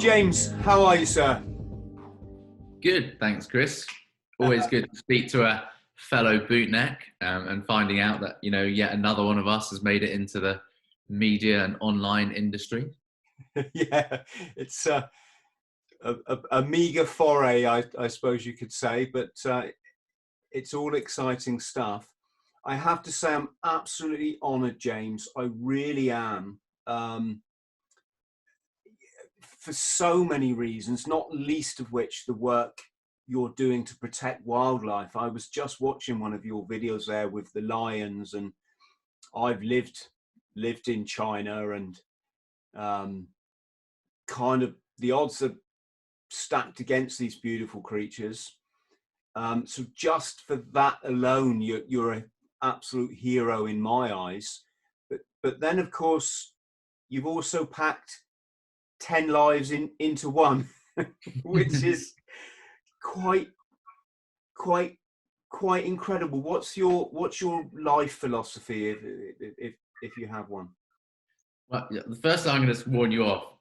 James, how are you, sir? Good, thanks, Chris. Always good to speak to a fellow bootneck and finding out that, yet another one of us has made it into the media and online industry. Yeah, it's a meager foray, I suppose you could say, but it's all exciting stuff. I have to say I'm absolutely honoured, James. I really am. For so many reasons, not least of which the work you're doing to protect wildlife. I was just watching one of your videos there with the lions, and I've lived in China, and kind of the odds are stacked against these beautiful creatures. So just for that alone, you're an absolute hero in my eyes. But then, of course, you've also packed 10 lives into one, which is quite incredible. What's your life philosophy, if you have one? Well, the first thing I'm going to warn you off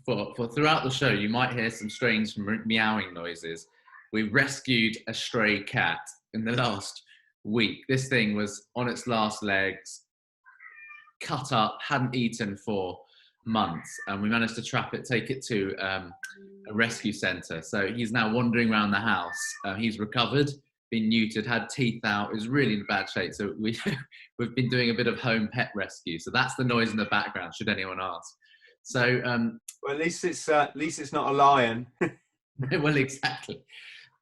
for throughout the show, you might hear some strange meowing noises. We rescued a stray cat in the last week. This thing was on its last legs, cut up, hadn't eaten for months, and we managed to trap it, take it to a rescue centre. So he's now wandering around the house. He's recovered, been neutered, had teeth out, is really in bad shape. So we've been doing a bit of home pet rescue. So that's the noise in the background, should anyone ask. So well, at least it's not a lion. Well, exactly.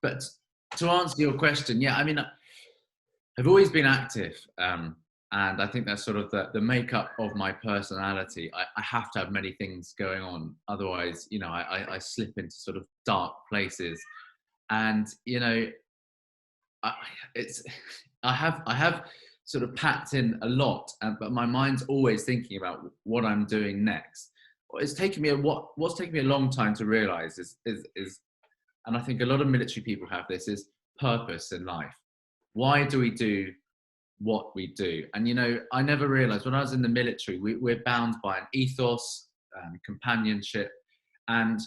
But to answer your question, yeah, I mean, I've always been active. And I think that's sort of the makeup of my personality. I have to have many things going on. Otherwise, I slip into sort of dark places. And, I have sort of packed in a lot, but my mind's always thinking about what I'm doing next. What's taken me a long time to realize is, and I think a lot of military people have this, is purpose in life. Why do we do what we do? And I never realized when I was in the military, we're bound by an ethos, companionship, and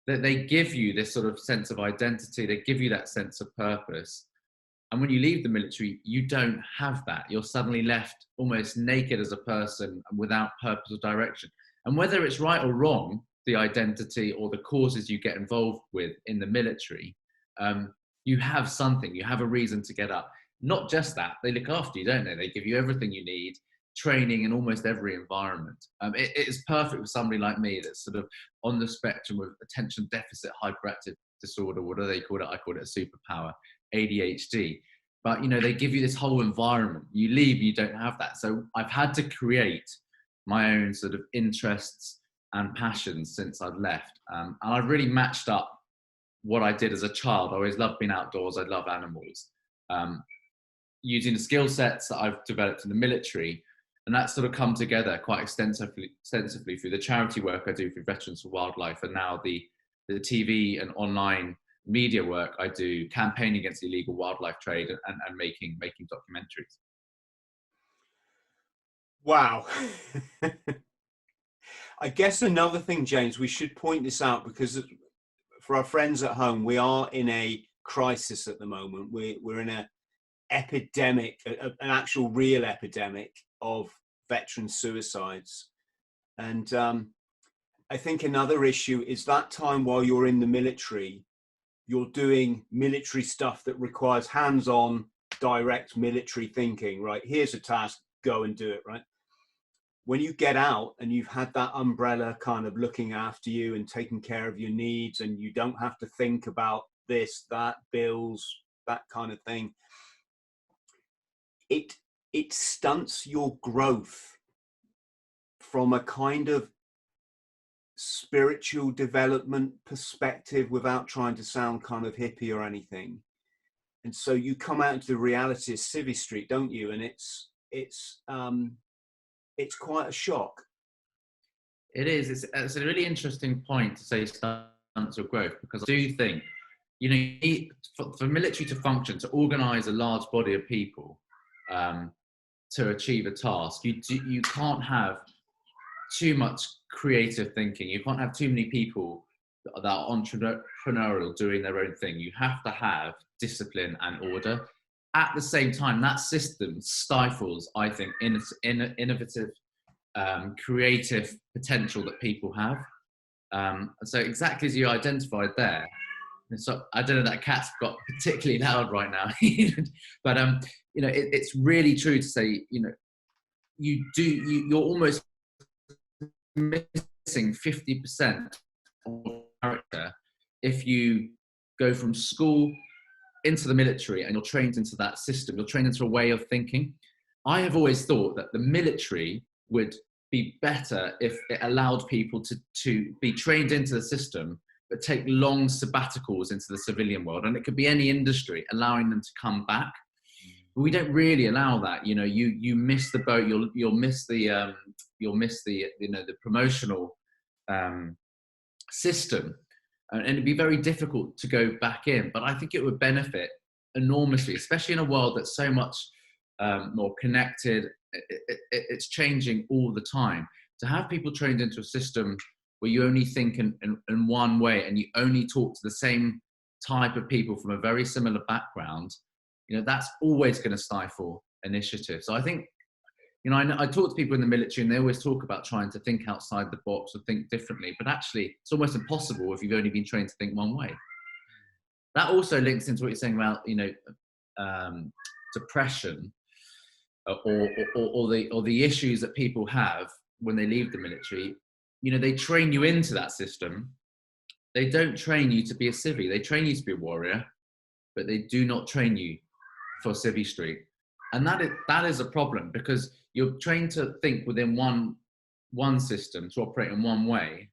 that they give you this sort of sense of identity. They give you that sense of purpose. And when you leave the military, you don't have that. You're suddenly left almost naked as a person without purpose or direction. And whether it's right or wrong, the identity or the causes you get involved with in the military, you have something, you have a reason to get up. Not just that, they look after you, don't they? They give you everything you need, training in almost every environment. It is perfect for somebody like me that's sort of on the spectrum of attention deficit hyperactive disorder. What do they call it? I call it a superpower, ADHD. But, they give you this whole environment. You leave, you don't have that. So I've had to create my own sort of interests and passions since I've left. And I've really matched up what I did as a child. I always loved being outdoors. I love animals. Using the skill sets that I've developed in the military, and that's sort of come together quite extensively through the charity work I do for Veterans for Wildlife, and now the TV and online media work I do, campaigning against illegal wildlife trade and making documentaries. Wow. I guess another thing, James, we should point this out, because for our friends at home, we are in a crisis at the moment. We're in an epidemic, an actual real epidemic of veteran suicides. And I think another issue is that time while you're in the military, you're doing military stuff that requires hands-on, direct military thinking, right? Here's a task, go and do it, right? When you get out and you've had that umbrella kind of looking after you and taking care of your needs, and you don't have to think about this, that, bills, that kind of thing, it stunts your growth from a kind of spiritual development perspective, without trying to sound kind of hippie or anything. And so you come out into the reality of Civvy Street, don't you? And it's quite a shock. It is. It's a really interesting point to say stunts your growth, because I do think, for military to function, to organise a large body of people to achieve a task, you can't have too much creative thinking. You can't have too many people that are entrepreneurial, doing their own thing. You have to have discipline and order. At the same time, that system stifles, I think, innovative, creative potential that people have. So exactly as you identified there. So I don't know, that cat's got particularly loud right now, but you know, it's really true to say, you know, you're almost missing 50% of character if you go from school into the military and you're trained into that system. You're trained into a way of thinking. I have always thought that the military would be better if it allowed people to be trained into the system, but take long sabbaticals into the civilian world. And it could be any industry, allowing them to come back. But we don't really allow that. You know, you miss the boat, you'll miss the you know, the promotional system, and it'd be very difficult to go back in. But I think it would benefit enormously, especially in a world that's so much more connected. It's changing all the time. To have people trained into a system where you only think in one way and you only talk to the same type of people from a very similar background, you know, that's always going to stifle initiative. So I think, you know, I talk to people in the military and they always talk about trying to think outside the box or think differently, but actually it's almost impossible if you've only been trained to think one way. That also links into what you're saying about, you know, depression or the issues that people have when they leave the military. You know, they train you into that system. They don't train you to be a civvy. They train you to be a warrior, but they do not train you for civvy street. And that is a problem, because you're trained to think within one system, to operate in one way,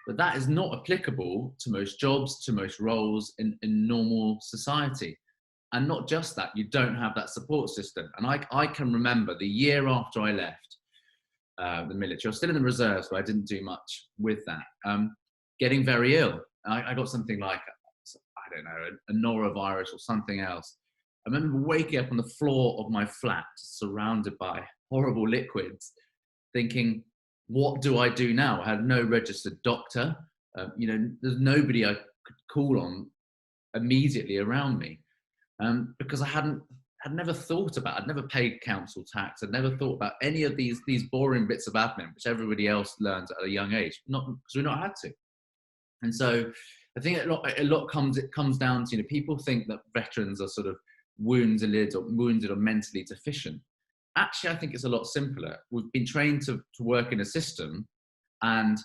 but that is not applicable to most jobs, to most roles in normal society. And not just that, you don't have that support system. And I can remember the year after I left the military, I was still in the reserves, but I didn't do much with that, getting very ill. I got something like, I don't know, a norovirus or something else. I remember waking up on the floor of my flat, surrounded by horrible liquids, thinking, what do I do now? I had no registered doctor. You know, there's nobody I could call on immediately around me, because I'd never thought about, I'd never paid council tax. I'd never thought about any of these boring bits of admin, which everybody else learns at a young age, not because we're not had to. And so I think it comes down to, you know, people think that veterans are sort of wounded or mentally deficient. Actually, I think it's a lot simpler. We've been trained to work in a system, and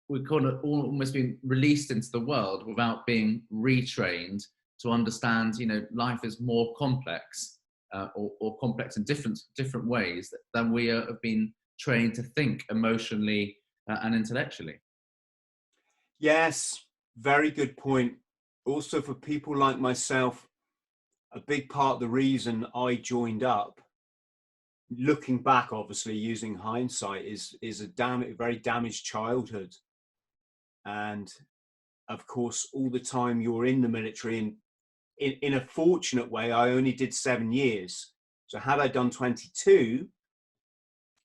we've kind of almost been released into the world without being retrained to understand, you know, life is more complex, or complex in different ways than we have been trained to think emotionally and intellectually. Yes, very good point. Also, for people like myself, a big part of the reason I joined up, looking back, obviously using hindsight, is a very damaged childhood. And of course, all the time you're in the military, and in a fortunate way, I only did 7 years. So had I done 22,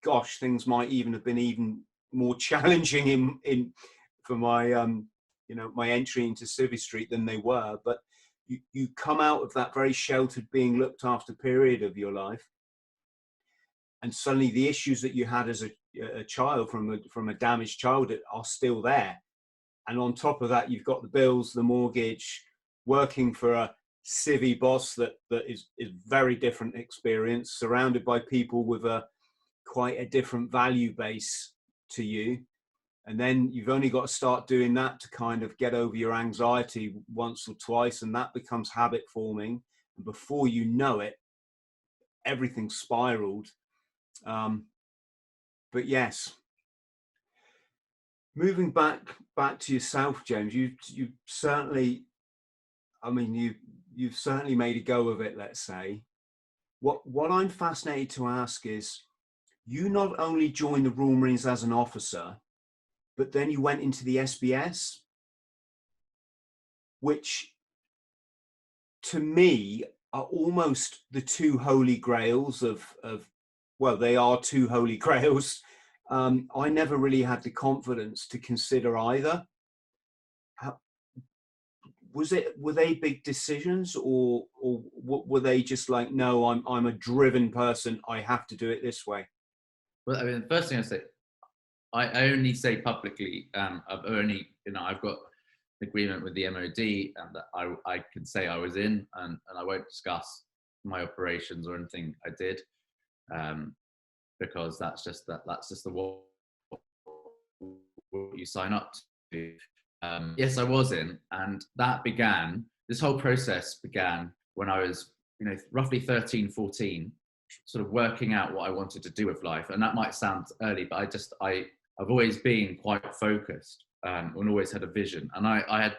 gosh, things might even have been even more challenging for my you know, my entry into Civvy Street than they were. But you come out of that very sheltered, being looked after period of your life, and suddenly the issues that you had as a child from a damaged childhood are still there. And on top of that, you've got the bills, the mortgage, working for a civvy boss that is very different experience, surrounded by people with quite a different value base to you. And then you've only got to start doing that to kind of get over your anxiety once or twice, and that becomes habit forming. And before you know it, everything's spiraled. But yes, moving back to yourself, James, you certainly, I mean, you've certainly made a go of it, let's say. What I'm fascinated to ask is, you not only joined the Royal Marines as an officer, but then you went into the SBS, which to me are almost the two holy grails of well, they are two holy grails. I never really had the confidence to consider either. how, were they big decisions, or were they just like, no, I'm a driven person, I have to do it this way? Well, I mean, the first thing I say, I only say publicly, I've got an agreement with the MOD, and that I can say I was in, and I won't discuss my operations or anything I did, because that's just the what you sign up to. Yes, I was in, and this whole process began when I was, roughly 13, 14, sort of working out what I wanted to do with life. And that might sound early, but I've always been quite focused, and always had a vision. And I had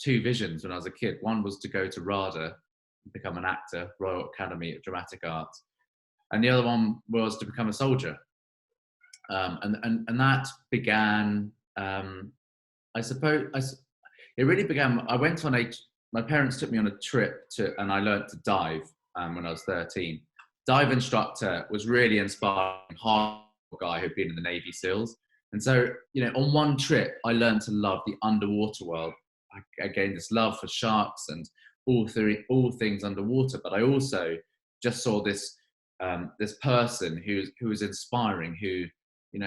two visions when I was a kid. One was to go to RADA, become an actor, Royal Academy of Dramatic Arts. And the other one was to become a soldier. And that began, I suppose, it really began, my parents took me on a trip and I learned to dive when I was 13. Dive instructor was really inspiring, hard guy who'd been in the Navy SEALs. And so, on one trip, I learned to love the underwater world. I gained this love for sharks and all things underwater, but I also just saw this person who was inspiring, who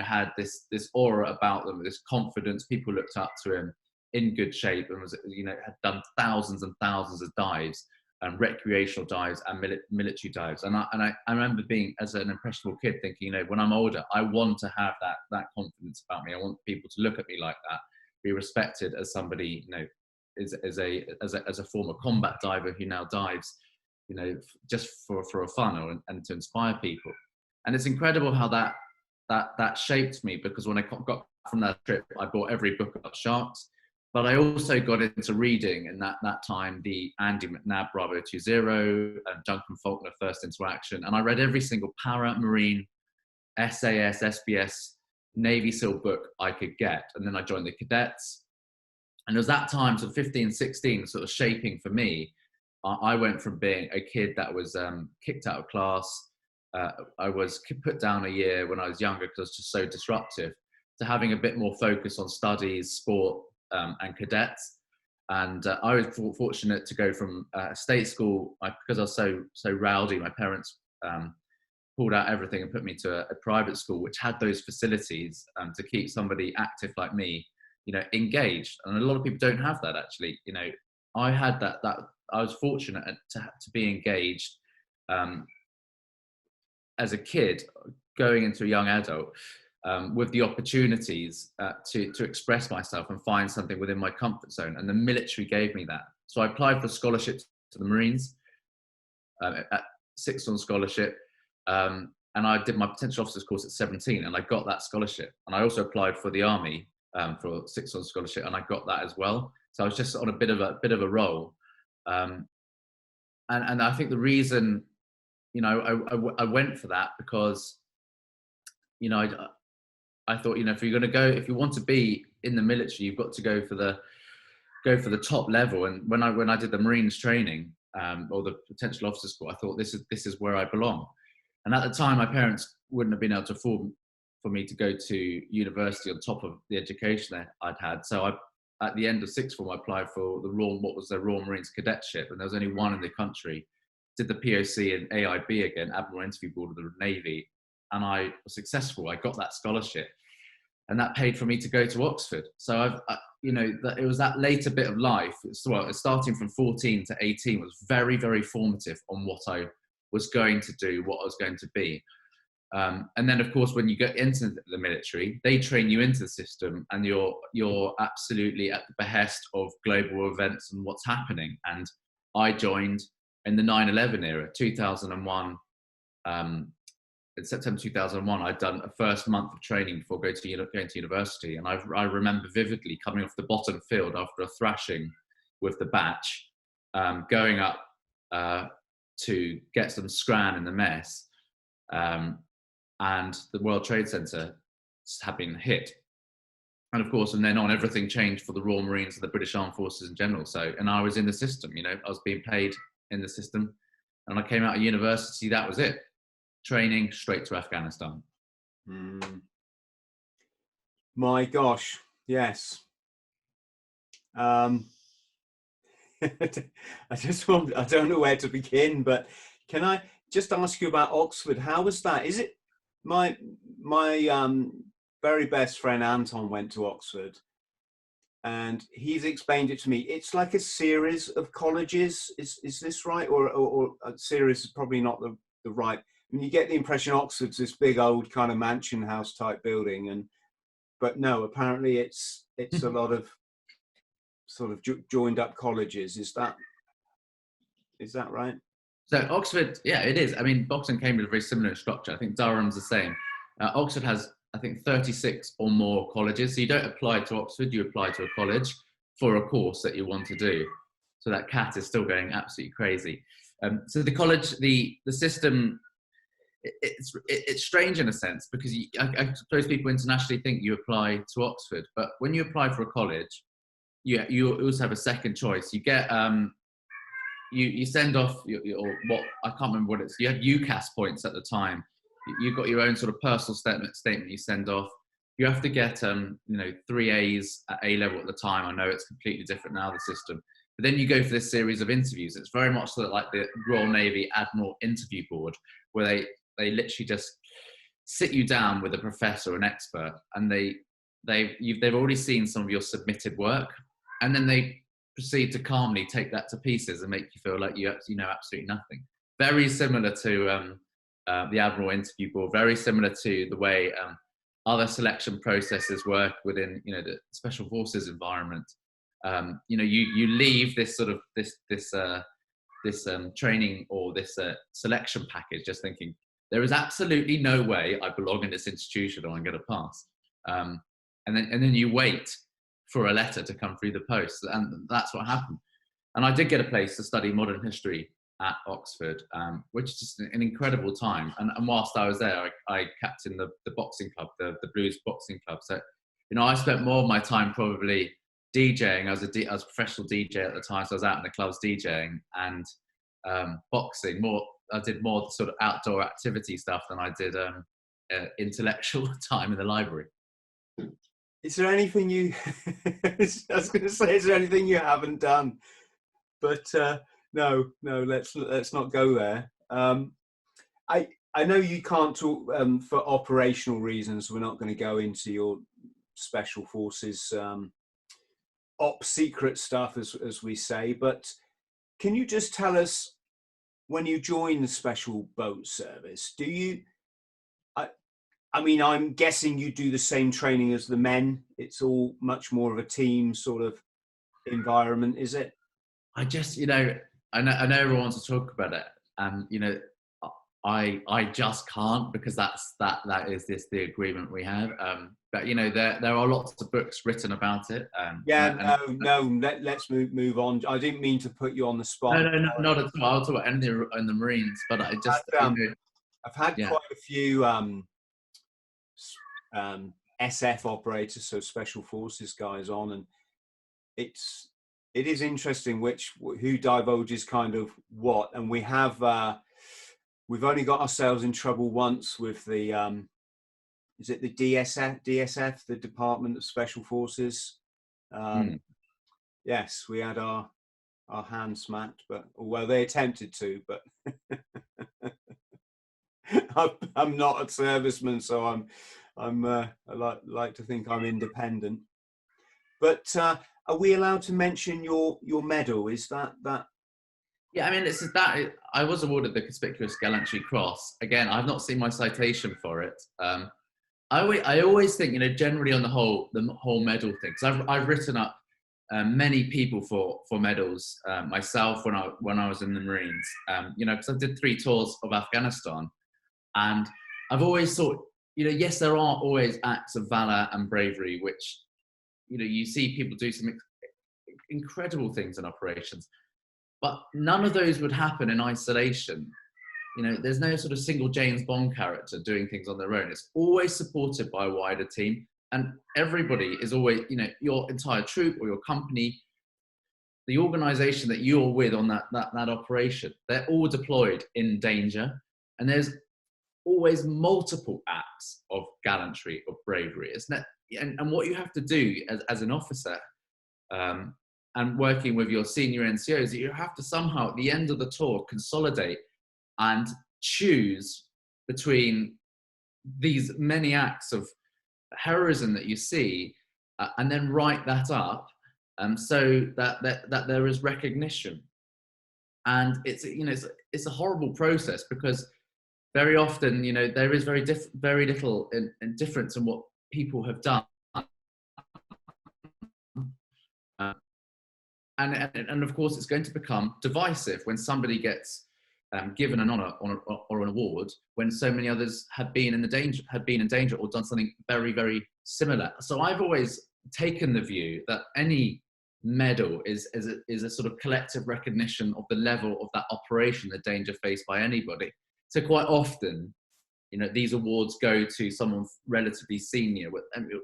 had this aura about them, this confidence. People looked up to him, in good shape, and was had done thousands and thousands of dives, and recreational dives and military dives. And I remember being, as an impressionable kid, thinking, when I'm older, I want to have that confidence about me. I want people to look at me like that, be respected as somebody, as a former combat diver who now dives, just for fun and to inspire people. And it's incredible how that shaped me, because when I got from that trip, I bought every book about sharks. But I also got into reading in that time, the Andy McNabb Bravo 20 and Duncan Faulkner First Interaction. And I read every single para, Marine, SAS, SBS, Navy SEAL book I could get. And then I joined the cadets. And it was that time, sort of 15, 16, sort of shaping for me. I went from being a kid that was kicked out of class. I was put down a year when I was younger because I was just so disruptive, to having a bit more focus on studies, sport, and cadets. And I was fortunate to go from state school, because I was so rowdy. My parents pulled out everything and put me to a private school, which had those facilities to keep somebody active like me, engaged. And a lot of people don't have that, actually. I had that I was fortunate to be engaged as a kid, going into a young adult, with the opportunities to express myself and find something within my comfort zone. And the military gave me that. So I applied for scholarships to the Marines, at sixth on scholarship. And I did my potential officers course at 17, and I got that scholarship. And I also applied for the Army for sixth on scholarship, and I got that as well. So I was just on a bit of a roll. And I think the reason, I went for that because, I thought, if you're going to go, if you want to be in the military, you've got to go for the top level. And when I did the Marines training, or the potential officer school, I thought this is where I belong. And at the time, my parents wouldn't have been able to afford for me to go to university on top of the education that I'd had. So at the end of sixth form, I applied for the Royal Marines cadetship, and there was only one in the country. Did the POC and AIB again, Admiral Interview Board of the Navy. And I was successful. I got that scholarship, and that paid for me to go to Oxford. So it was that later bit of life. Starting from 14 to 18 was very, very formative on what I was going to do, what I was going to be. And then, of course, when you get into the military, they train you into the system, and you're absolutely at the behest of global events and what's happening. And I joined in the 9/11 era, 2001. In September 2001, I'd done a first month of training before going to university. And I remember vividly coming off the bottom field after a thrashing with the batch, going up to get some scran in the mess. And the World Trade Center had been hit. And of course, from then on, everything changed for the Royal Marines and the British Armed Forces in general. And I was in the system, I was being paid in the system. And I came out of university, that was it. Training, straight to Afghanistan. My gosh, yes. Um, I don't know where to begin, but can I just ask you about Oxford? How was that? Is it my very best friend Anton went to Oxford, and he's explained it to me. It's like a series of colleges. Is this right? Or a series is probably not the right. I mean, you get the impression Oxford's this big old kind of mansion house type building, but no, apparently it's a lot of sort of joined up colleges. Is that right? So Oxford, yeah, it is. I mean, Oxford and Cambridge are very similar in structure. I think Durham's the same. Oxford has, I think, 36 or more colleges. So you don't apply to Oxford, you apply to a college for a course that you want to do. So that cat is still going absolutely crazy. So the college, the system, it's strange in a sense, because I suppose people internationally think you apply to Oxford, but when you apply for a college, you also have a second choice. You get you send off your what, I can't remember what it's. You had UCAS points at the time. You've got your own sort of personal statement you send off. You have to get 3 A's at A level at the time. I know it's completely different now, the system. But then you go for this series of interviews. It's very much like the Royal Navy Admiral Interview Board, where they literally just sit you down with a professor or an expert, and they've already seen some of your submitted work, and then they proceed to calmly take that to pieces and make you feel like you know absolutely nothing. Very similar to the Admiral Interview Board, very similar to the way other selection processes work within the Special Forces environment. You leave this sort of this training or this selection package just thinking there is absolutely no way I belong in this institution or I'm going to pass. And then you wait for a letter to come through the post, and that's what happened. And I did get a place to study modern history at Oxford, which is just an incredible time. And whilst I was there, I captained the boxing club, the Blues Boxing Club. So, I spent more of my time probably DJing. I was a professional DJ at the time, so I was out in the clubs DJing and boxing. I did more sort of outdoor activity stuff than I did intellectual time in the library. Is there anything I was going to say, is there anything you haven't done? But no, let's not go there. I know you can't talk for operational reasons. We're not going to go into your special forces op secret stuff, as we say. But can you just tell us, when you join the Special Boat Service, do you? I mean, I'm guessing you do the same training as the men. It's all much more of a team sort of environment, is it? I just, I know everyone wants to talk about it, and I just can't, because that is the agreement we have. But there are lots of books written about it. Let's move on. I didn't mean to put you on the spot. No, not at all. I'll talk about anything in the Marines, but I just I've had quite a few SF operators, so Special Forces guys on, and it is interesting who divulges kind of what. And we have we've only got ourselves in trouble once with the is it the DSF, the Department of Special Forces. Yes, we had our hands smacked, but they attempted to, but I'm not a serviceman, so I like to think I'm independent. But are we allowed to mention your medal? Is that? Yeah, I mean, it's that I was awarded the Conspicuous Gallantry Cross. Again, I've not seen my citation for it. I always think, generally on the whole medal thing, because I've written up many people for medals myself when I was in the Marines. Because I did 3 tours of Afghanistan, and I've always thought, yes, there are always acts of valor and bravery, which you see people do some incredible things in operations. But none of those would happen in isolation. There's no sort of single James Bond character doing things on their own. It's always supported by a wider team. And everybody is always, your entire troop or your company, the organization that you're with on that operation, they're all deployed in danger. And there's always multiple acts of gallantry, of bravery. And what you have to do as an officer, and working with your senior NCOs, that you have to somehow at the end of the tour consolidate and choose between these many acts of heroism that you see, and then write that up, so that there is recognition. And it's, you know, it's a horrible process, because very often, you know, there is very little in difference in what people have done. And of course, it's going to become divisive when somebody gets given an honour or an award, when so many others have been in danger or done something very, very similar. So I've always taken the view that any medal is a sort of collective recognition of the level of that operation, the danger faced by anybody. So quite often, you know, these awards go to someone relatively senior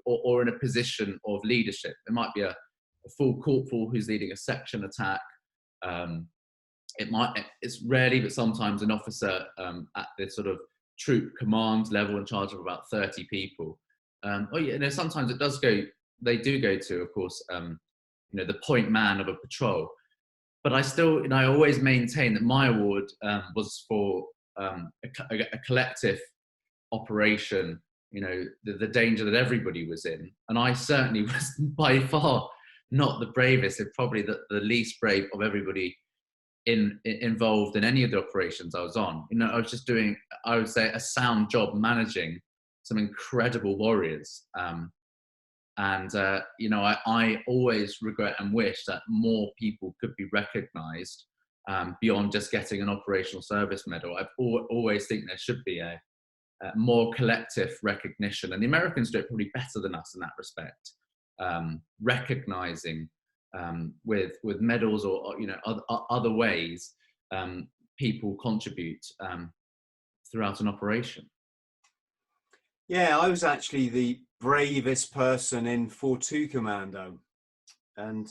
or in a position of leadership. It might be a full corporal who's leading a section attack. It's rarely, but sometimes an officer at the sort of troop command level in charge of about 30 people. You know, sometimes they do go to, of course, you know, the point man of a patrol. But I still, you know, I always maintain that my award was for a collective operation, you know, the danger that everybody was in. And I certainly was by far not the bravest, and probably the least brave of everybody involved in any of the operations I was on. You know, I was just doing, I would say, a sound job managing some incredible warriors. You know, I always regret and wish that more people could be recognised beyond just getting an operational service medal. I've always think there should be a more collective recognition, and the Americans do it probably better than us in that respect. Recognising with medals or you know, other ways people contribute throughout an operation. Yeah, I was actually the bravest person in 4-2 Commando, and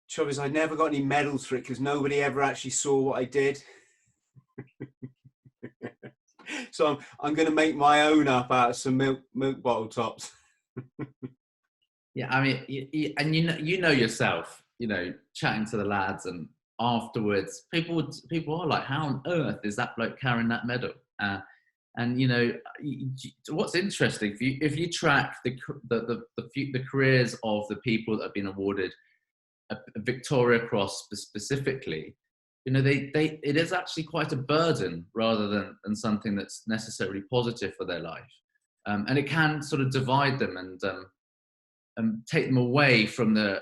trouble is I never got any medals for it because nobody ever actually saw what I did. So I'm going to make my own up out of some milk bottle tops. Yeah, I mean, and you know yourself, you know, chatting to the lads, and afterwards, people are like, "How on earth is that bloke carrying that medal?" And you know, what's interesting, if you track the careers of the people that have been awarded a Victoria Cross specifically, you know, it is actually quite a burden rather than something that's necessarily positive for their life, and it can sort of divide them and take them away from the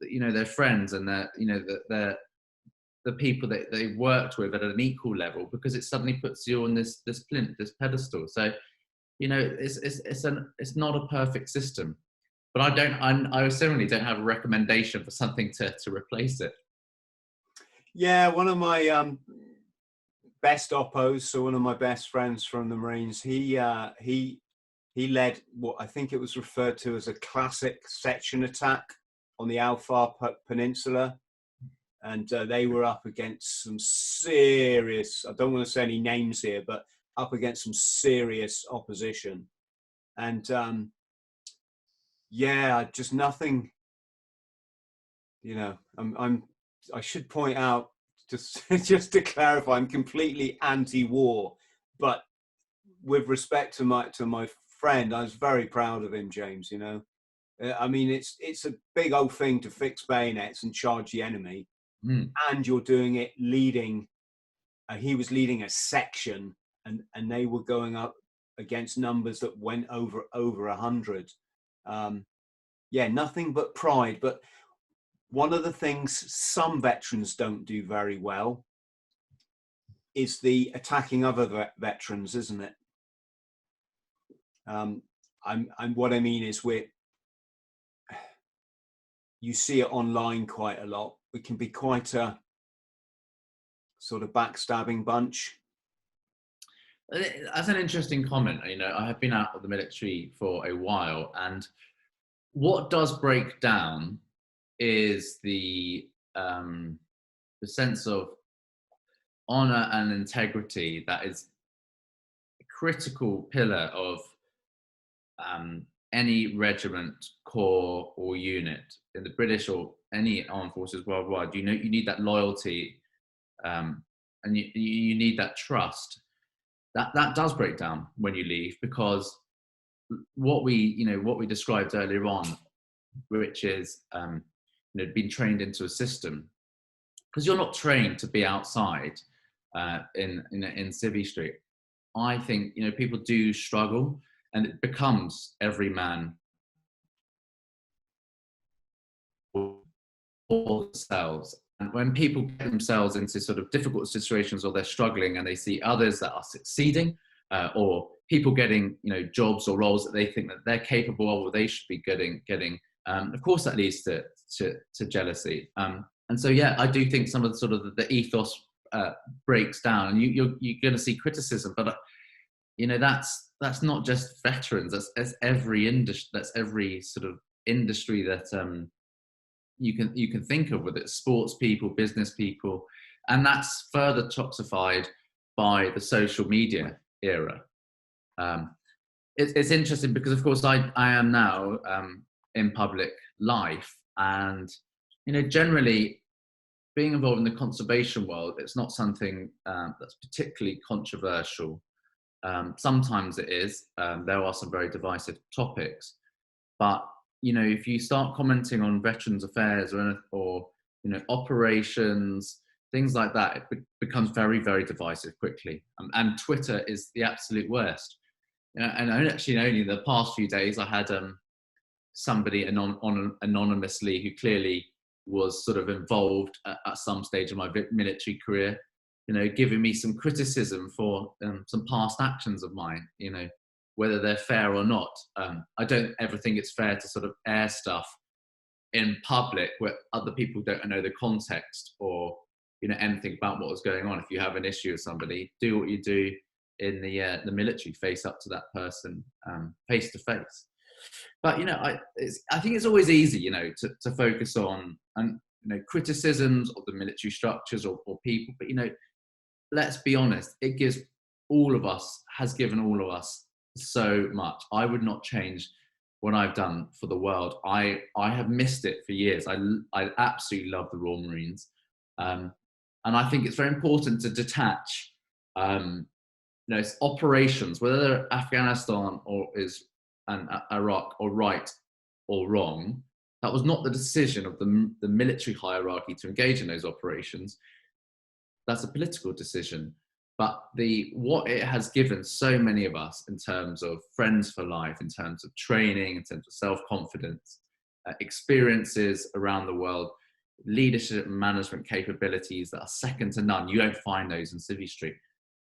you know, their friends and their, you know, the people that they worked with at an equal level, because it suddenly puts you on this plinth, this pedestal. So, you know, it's not a perfect system, but I certainly don't have a recommendation for something to replace it. Yeah, one of my best oppos, so one of my best friends from the Marines, he led what I think it was referred to as a classic section attack on the Alfar Peninsula. And they were up against some serious, I don't want to say any names here, but up against some serious opposition. And yeah, just nothing, you know, I should point out, just to clarify, I'm completely anti-war, but with respect to my friend, I was very proud of him, James, you know. I mean, it's a big old thing to fix bayonets and charge the enemy. And you're doing it leading, he was leading a section, and they were going up against numbers that went over 100. Yeah, nothing but pride. But one of the things some veterans don't do very well is the attacking other veterans, isn't it? What I mean is, you see it online quite a lot. We can be quite a sort of backstabbing bunch. That's an interesting comment. You know, I have been out of the military for a while, and what does break down is the sense of honor and integrity that is a critical pillar of any regiment, corps, or unit in the British or any armed forces worldwide, you need that loyalty, and you need that trust. That does break down when you leave, because what we described earlier on, which is being trained into a system, because you're not trained to be outside in Civvy Street. I think people do struggle, and it becomes every man for themselves. And when people get themselves into sort of difficult situations, or they're struggling, and they see others that are succeeding, or people getting jobs or roles that they think that they're capable of, or they should be getting, of course that leads to jealousy. And so I do think some of the sort of the ethos breaks down, and you're going to see criticism, but that's not just veterans. That's every industry. That's every sort of industry that you can think of, whether it's sports people, business people, and that's further toxified by the social media era. It's interesting because, of course, I am now in public life, and generally being involved in the conservation world, it's not something that's particularly controversial. Sometimes it is. There are some very divisive topics, but if you start commenting on veterans affairs or operations, things like that, it becomes very, very divisive quickly. And Twitter is the absolute worst. And actually, only the past few days, I had somebody anonymously who clearly was sort of involved at some stage of my military career, giving me some criticism for some past actions of mine, whether they're fair or not. I don't ever think it's fair to sort of air stuff in public where other people don't know the context or anything about what was going on. If you have an issue with somebody, do what you do in the military, face up to that person face to face. But I think it's always easy to focus on criticisms of the military structures or people, but let's be honest, it has given all of us so much. I would not change what I've done for the world. I have missed it for years. I absolutely love the Royal Marines, and I think it's very important to detach it's operations, whether they're Afghanistan and Iraq, or right or wrong. That was not the decision of the military hierarchy to engage in those operations. That's a political decision. But what it has given so many of us in terms of friends for life, in terms of training, in terms of self-confidence, experiences around the world, leadership and management capabilities that are second to none. You don't find those in Civvy Street.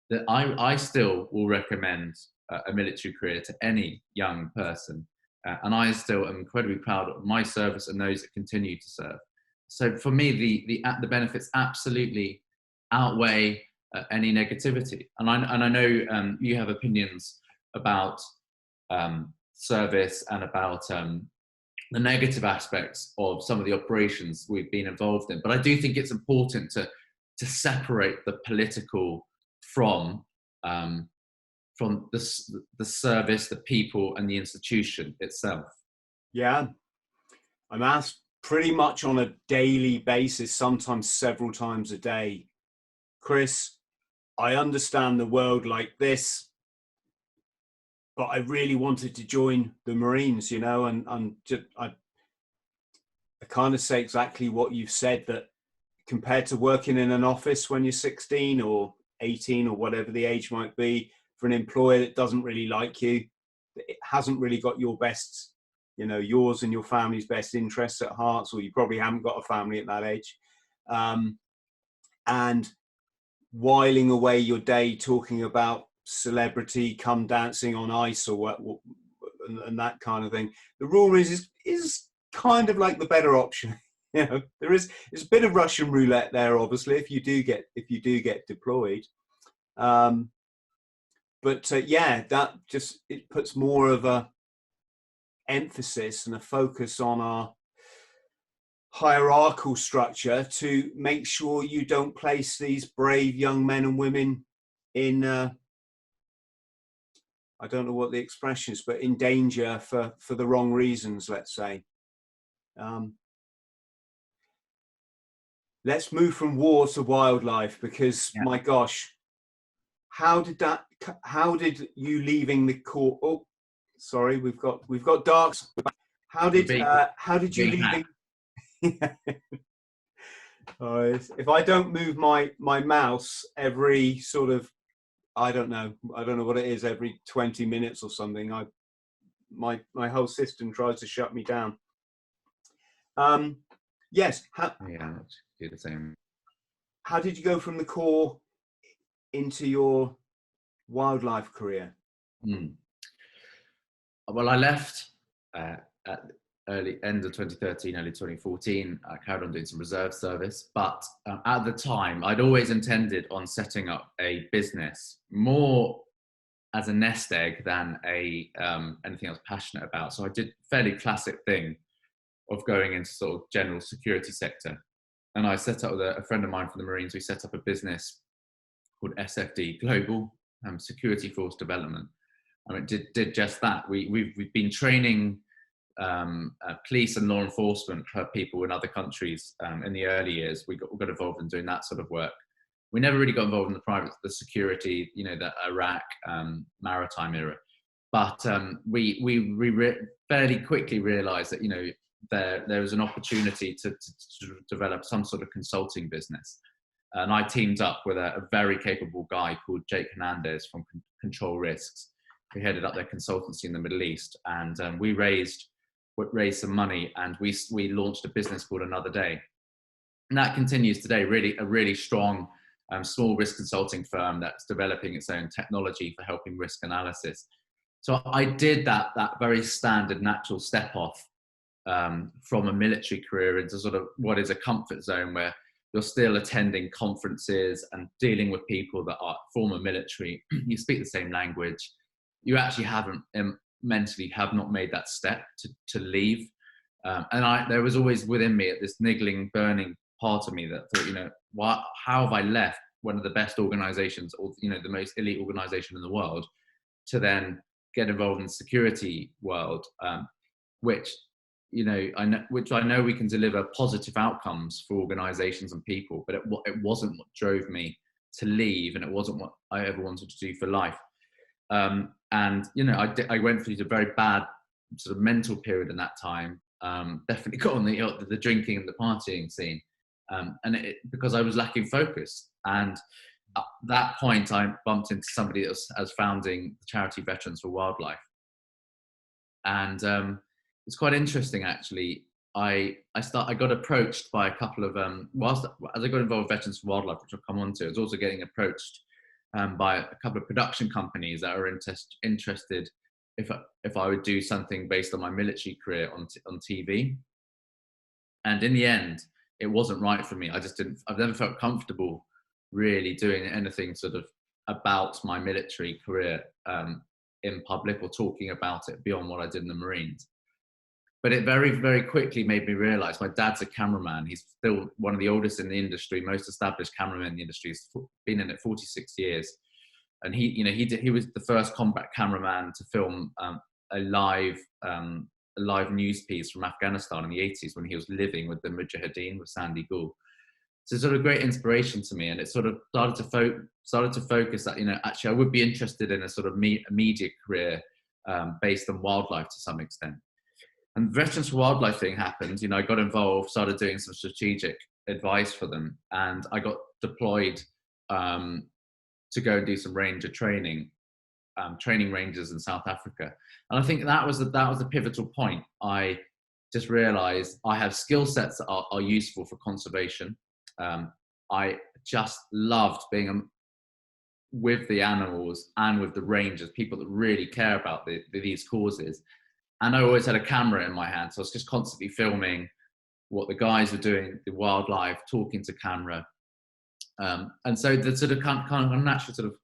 That I still will recommend a military career to any young person. And I still am incredibly proud of my service and those that continue to serve. So for me, the benefits absolutely outweigh any negativity. And I know you have opinions about service and about the negative aspects of some of the operations we've been involved in. But I do think it's important to separate the political from the service, the people, and the institution itself. Yeah, I'm asked pretty much on a daily basis, sometimes several times a day, Chris, I understand the world like this, but I really wanted to join the Marines, and I kind of say exactly what you've said, that compared to working in an office when you're 16 or 18 or whatever the age might be, for an employer that doesn't really like you, it hasn't really got your best, yours and your family's best interests at heart, or you probably haven't got a family at that age, and whiling away your day talking about celebrity, come dancing on ice or what, and that kind of thing. The Royal Marines is kind of like the better option. There's a bit of Russian roulette there, obviously, if you do get deployed. But that just, it puts more of a emphasis and a focus on our hierarchical structure to make sure you don't place these brave young men and women in I don't know what the expression is, but in danger for the wrong reasons, let's say. Let's move from war to wildlife, because my gosh, how did you leaving the Corps? Oh, sorry, we've got darks. How did you leaving? If I don't move my mouse every sort of, I don't know what it is, every 20 minutes or something, my whole system tries to shut me down. Yes. Do the same. How did you go from the Corps into your wildlife career? Well, I left at early end of 2013, early 2014. I carried on doing some reserve service, but at the time, I'd always intended on setting up a business more as a nest egg than anything I was passionate about. So I did a fairly classic thing of going into sort of general security sector. And I set up with a friend of mine from the Marines. We set up a business called SFD, Global Security Force Development. And it did just that. We've been training police and law enforcement people in other countries in the early years. We got involved in doing that sort of work. We never really got involved in the security, the Iraq maritime era. But we fairly quickly realised that there was an opportunity to develop some sort of consulting business. And I teamed up with a very capable guy called Jake Hernandez from Control Risks, who headed up their consultancy in the Middle East. And we raised some money, and we launched a business called Another Day. And that continues today, a really strong small risk consulting firm that's developing its own technology for helping risk analysis. So I did that very standard natural step off from a military career into sort of what is a comfort zone, where you're still attending conferences and dealing with people that are former military. You speak the same language. You actually haven't mentally have not made that step to leave. And there was always within me this niggling, burning part of me that thought, how have I left one of the best organizations, or the most elite organization in the world, to then get involved in the security world, which I know we can deliver positive outcomes for organizations and people, but it wasn't what drove me to leave, and it wasn't what I ever wanted to do for life. And I went through a very bad sort of mental period in that time. Definitely got on the drinking and the partying scene, and because I was lacking focus. And at that point, I bumped into somebody that was founding the charity Veterans for Wildlife, and it's quite interesting actually. I got approached by a couple of as I got involved with Veterans for Wildlife, which I'll come on to. I was also getting approached by a couple of production companies that are interested if I would do something based on my military career on TV. And in the end, it wasn't right for me. I've never felt comfortable really doing anything sort of about my military career in public, or talking about it beyond what I did in the Marines. But it very, very quickly made me realize my dad's a cameraman. He's still one of the oldest in the industry, most established cameraman in the industry. He's been in it 46 years. And he was the first combat cameraman to film a live news piece from Afghanistan in the 80s, when he was living with the Mujahideen with Sandy Gul. So it's sort of great inspiration to me, and it sort of started to focus that actually I would be interested in a sort of media career based on wildlife to some extent. And the Veterans for Wildlife thing happened. I got involved, started doing some strategic advice for them, and I got deployed to go and do some ranger training, training rangers in South Africa. And I think that was the pivotal point. I just realized I have skill sets that are useful for conservation. I just loved being with the animals and with the rangers, people that really care about these causes. And I always had a camera in my hand, so I was just constantly filming what the guys were doing, the wildlife, talking to camera. And so the sort of kind of naturally sort of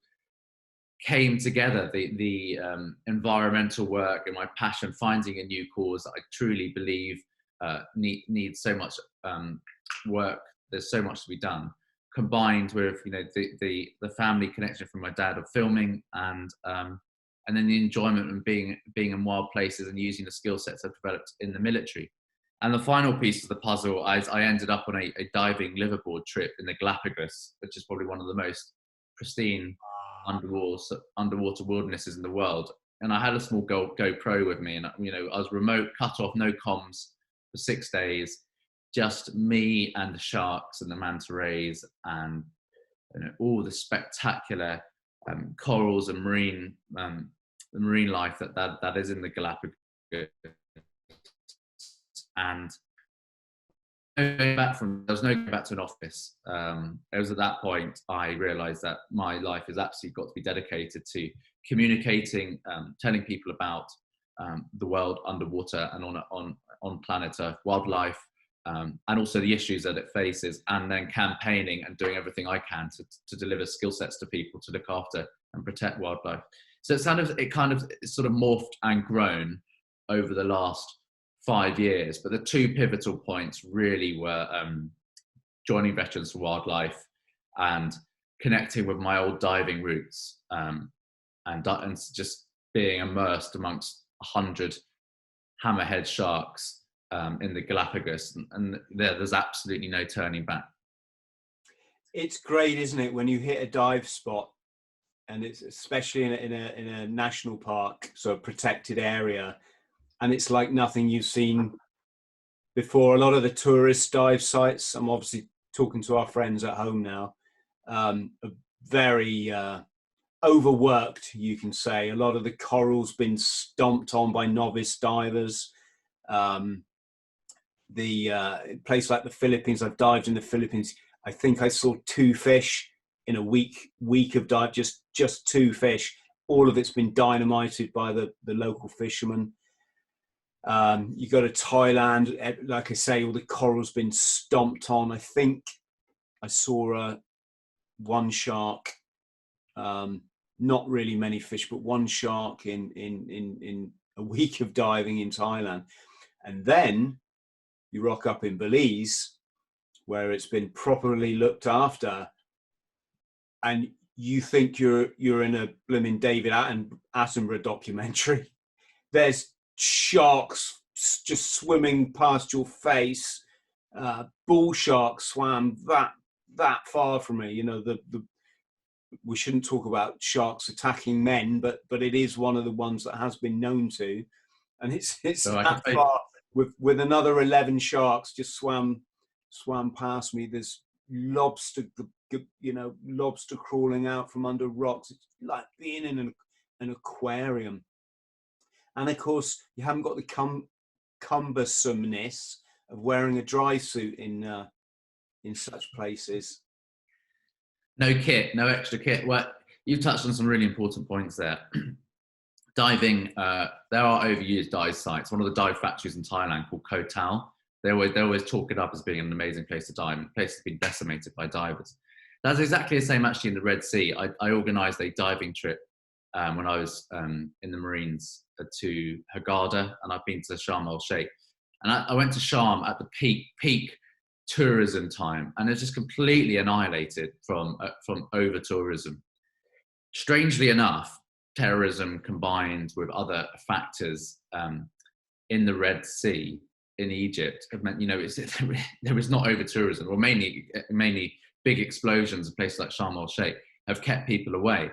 came together, the environmental work and my passion, finding a new cause that I truly believe needs so much work. There's so much to be done, combined with the family connection from my dad of filming and and then the enjoyment of being in wild places and using the skill sets I've developed in the military. And the final piece of the puzzle, I ended up on a diving liveaboard trip in the Galapagos, which is probably one of the most pristine underwater wildernesses in the world. And I had a small GoPro with me, and I was remote, cut off, no comms for 6 days, just me and the sharks and the manta rays and all the spectacular corals and marine life that is in the Galapagos. And there was no going back to an office. It was at that point I realised that my life has absolutely got to be dedicated to communicating, telling people about the world underwater and on planet Earth, wildlife, and also the issues that it faces, and then campaigning and doing everything I can to deliver skill sets to people to look after and protect wildlife. So it kind of sort of morphed and grown over the last 5 years, but the two pivotal points really were joining Veterans for Wildlife and connecting with my old diving roots, and just being immersed amongst 100 hammerhead sharks in the Galapagos, and there's absolutely no turning back. It's great, isn't it, when you hit a dive spot, and it's especially in a national park, so a protected area, and it's like nothing you've seen before. A lot of the tourist dive sites, I'm obviously talking to our friends at home now, are very overworked, you can say. A lot of the coral's been stomped on by novice divers. The place like the Philippines, I've dived in the Philippines, I think I saw 2 fish in a week of dive, just 2 fish. All of it's been dynamited by the local fishermen. You go to Thailand, like I say, all the coral's been stomped on. I think I saw one shark, not really many fish, but one shark in a week of diving in Thailand. And then you rock up in Belize, where it's been properly looked after, and you think you're in a blooming David Attenborough documentary. There's sharks just swimming past your face. Bull sharks swam that far from me. We shouldn't talk about sharks attacking men, but it is one of the ones that has been known to, and it's so that far. With another 11 sharks just swam past me. There's lobster crawling out from under rocks. It's like being in an aquarium. And of course, you haven't got the cumbersomeness of wearing a dry suit in such places. No kit, no extra kit. Well, you've touched on some really important points there. Diving, there are overused dive sites. One of the dive factories in Thailand called Koh Tao. They always talk it up as being an amazing place to dive. The place has been decimated by divers. That's exactly the same actually in the Red Sea. I organised a diving trip when I was in the Marines to Hurghada, and I've been to Sharm el Sheikh. And I went to Sharm at the peak tourism time, and it's just completely annihilated from over tourism. Strangely enough, terrorism combined with other factors in the Red Sea in Egypt have meant, there was not over tourism, or mainly big explosions in places like Sharm el Sheikh have kept people away.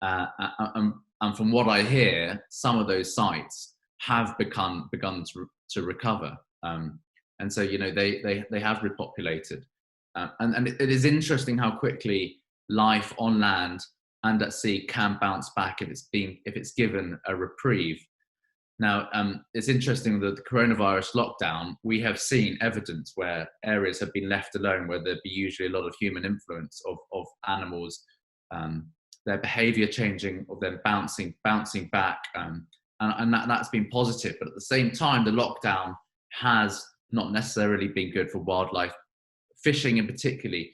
And from what I hear, some of those sites have begun to recover. And so, they have repopulated. And it is interesting how quickly life on land and at sea can bounce back if it's given a reprieve. Now, it's interesting that the coronavirus lockdown, we have seen evidence where areas have been left alone, where there'd be usually a lot of human influence of animals, their behavior changing, or them bouncing back. And that's been positive. But at the same time, the lockdown has not necessarily been good for wildlife. Fishing in particularly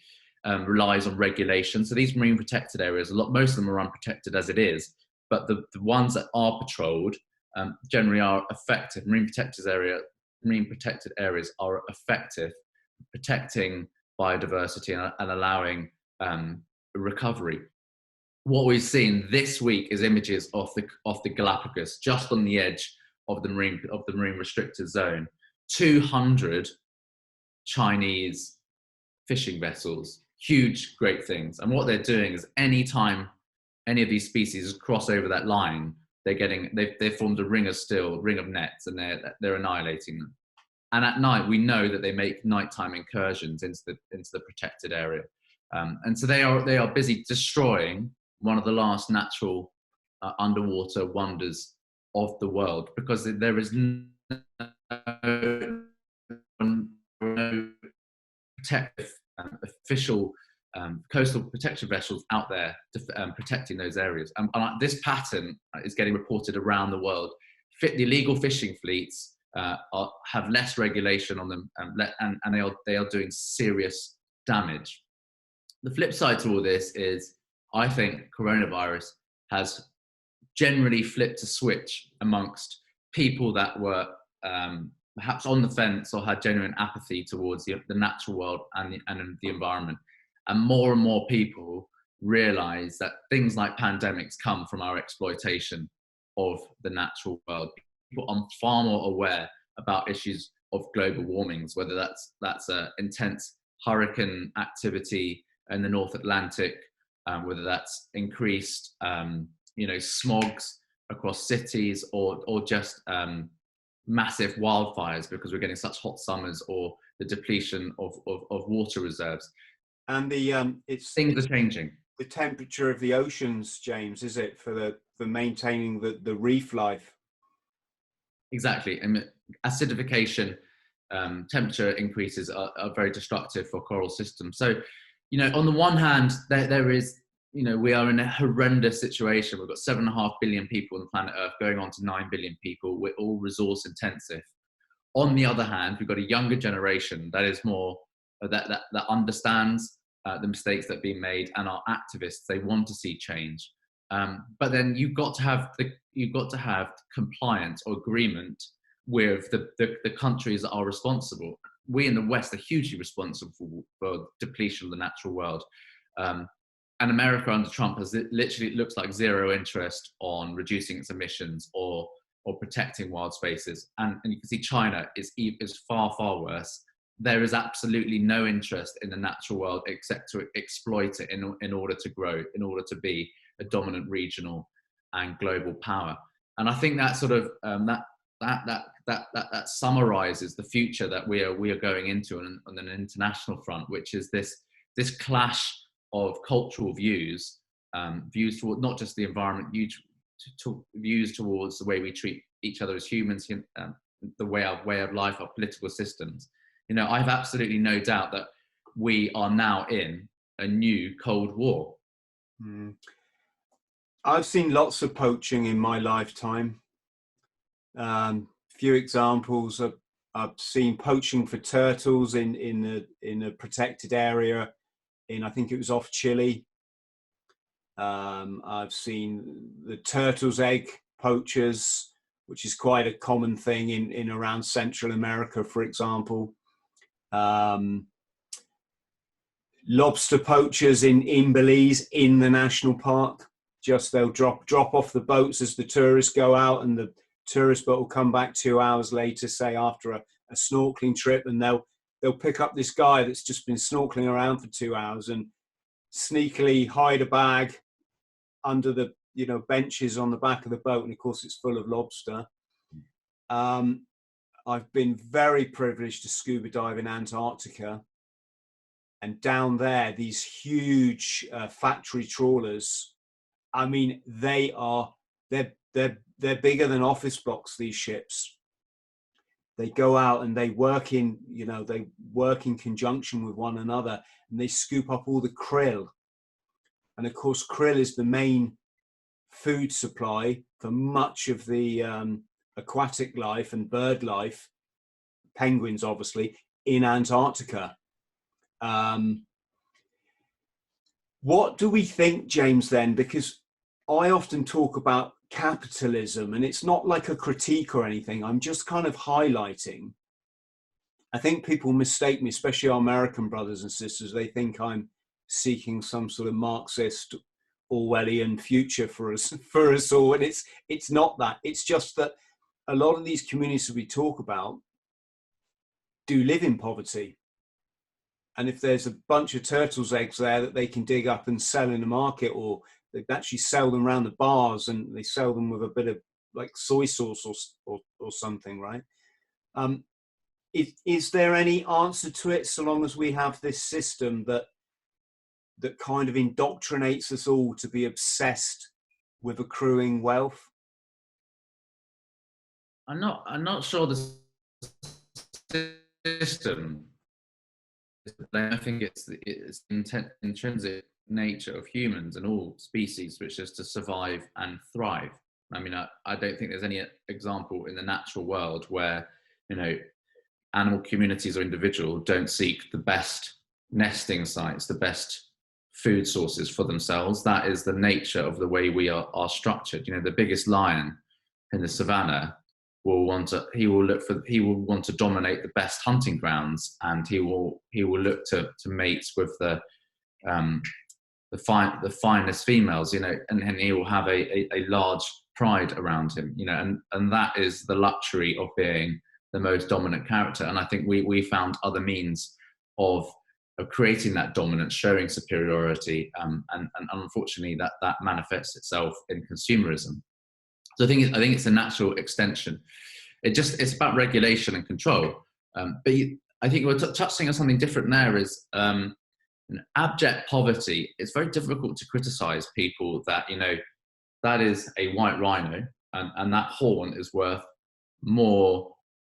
relies on regulation. So these marine protected areas, most of them are unprotected as it is, but the ones that are patrolled generally are effective. Marine protected areas are effective protecting biodiversity and allowing recovery. what we've seen this week is images of the Galapagos, just on the edge of the marine restricted zone. 200 Chinese fishing vessels, huge, great things. And what they're doing is, anytime any of these species cross over that line, they've formed a ring of nets, and they're annihilating them. And at night, we know that they make nighttime incursions into the protected area, and so they are busy destroying one of the last natural underwater wonders of the world, because there is no protective official coastal protection vessels out there protecting those areas. And this pattern is getting reported around the world. The illegal fishing fleets have less regulation on them, and they are doing serious damage. The flip side to all this is, I think coronavirus has generally flipped a switch amongst people that were perhaps on the fence or had genuine apathy towards the natural world and the environment. And more people realize that things like pandemics come from our exploitation of the natural world. People are far more aware about issues of global warmings, whether that's intense hurricane activity in the North Atlantic, whether that's increased smogs across cities, or just massive wildfires because we're getting such hot summers, or the depletion of water reserves. And things are changing. The temperature of the oceans, James, is it for maintaining the reef life? Exactly. And acidification, temperature increases are very destructive for coral systems. So, on the one hand, there is, we are in a horrendous situation. We've got 7.5 billion people on planet Earth, going on to 9 billion people. We're all resource intensive. On the other hand, we've got a younger generation that is more that understands the mistakes that have been made, and are activists. They want to see change. But then you've got to have compliance or agreement with the countries that are responsible. We in the West are hugely responsible for depletion of the natural world. And America under Trump has literally, it looks like, zero interest on reducing its emissions or protecting wild spaces. And you can see China is far, far worse. There is absolutely no interest in the natural world except to exploit it in order to grow, in order to be a dominant regional and global power. And I think that sort of that summarizes the future that we are going into on an international front, which is this clash of cultural views toward not just the environment, views towards the way we treat each other as humans, the way of life, our political systems. I have absolutely no doubt that we are now in a new Cold War. I've seen lots of poaching in my lifetime. Few examples. I've seen poaching for turtles in a protected area I think it was off Chile. I've seen the turtle's egg poachers, which is quite a common thing in around Central America, for example. Lobster poachers in Belize, in the national park. Just they'll drop off the boats as the tourists go out, and the tourist boat will come back 2 hours later, say after a snorkeling trip, and they'll pick up this guy that's just been snorkeling around for 2 hours and sneakily hide a bag under the benches on the back of the boat, and of course it's full of lobster. I've been very privileged to scuba dive in Antarctica, and down there these huge factory trawlers. I mean, they're bigger than office blocks, these ships. They go out and they work in conjunction with one another, and they scoop up all the krill. And of course, krill is the main food supply for much of the aquatic life and bird life, penguins obviously, in Antarctica. What do we think, James, then? Because I often talk about capitalism, and it's not like a critique or anything. I'm just kind of highlighting. I think people mistake me, especially our American brothers and sisters. They think I'm seeking some sort of Marxist Orwellian future for us all, and it's not that. It's just that a lot of these communities that we talk about do live in poverty, and if there's a bunch of turtles' eggs there that they can dig up and sell in the market, or they actually sell them around the bars and they sell them with a bit of like soy sauce or something, right? Is there any answer to it, so long as we have this system that kind of indoctrinates us all to be obsessed with accruing wealth? I'm not sure the system. I think it's intrinsic nature of humans and all species, which is to survive and thrive. I mean, I don't think there's any example in the natural world where, you know, animal communities or individuals don't seek the best nesting sites, the best food sources for themselves. That is the nature of the way we are structured. You know, the biggest lion in the savannah will want to dominate the best hunting grounds, and he will look to mate with the finest females, you know, and he will have a large pride around him, you know, and that is the luxury of being the most dominant character. And I think we found other means of creating that dominance, showing superiority, and unfortunately that manifests itself in consumerism. So I think it's a natural extension. It's about regulation and control. But I think we're touching on something different there. Is abject poverty. It's very difficult to criticize people that, you know, that is a white rhino, and that horn is worth more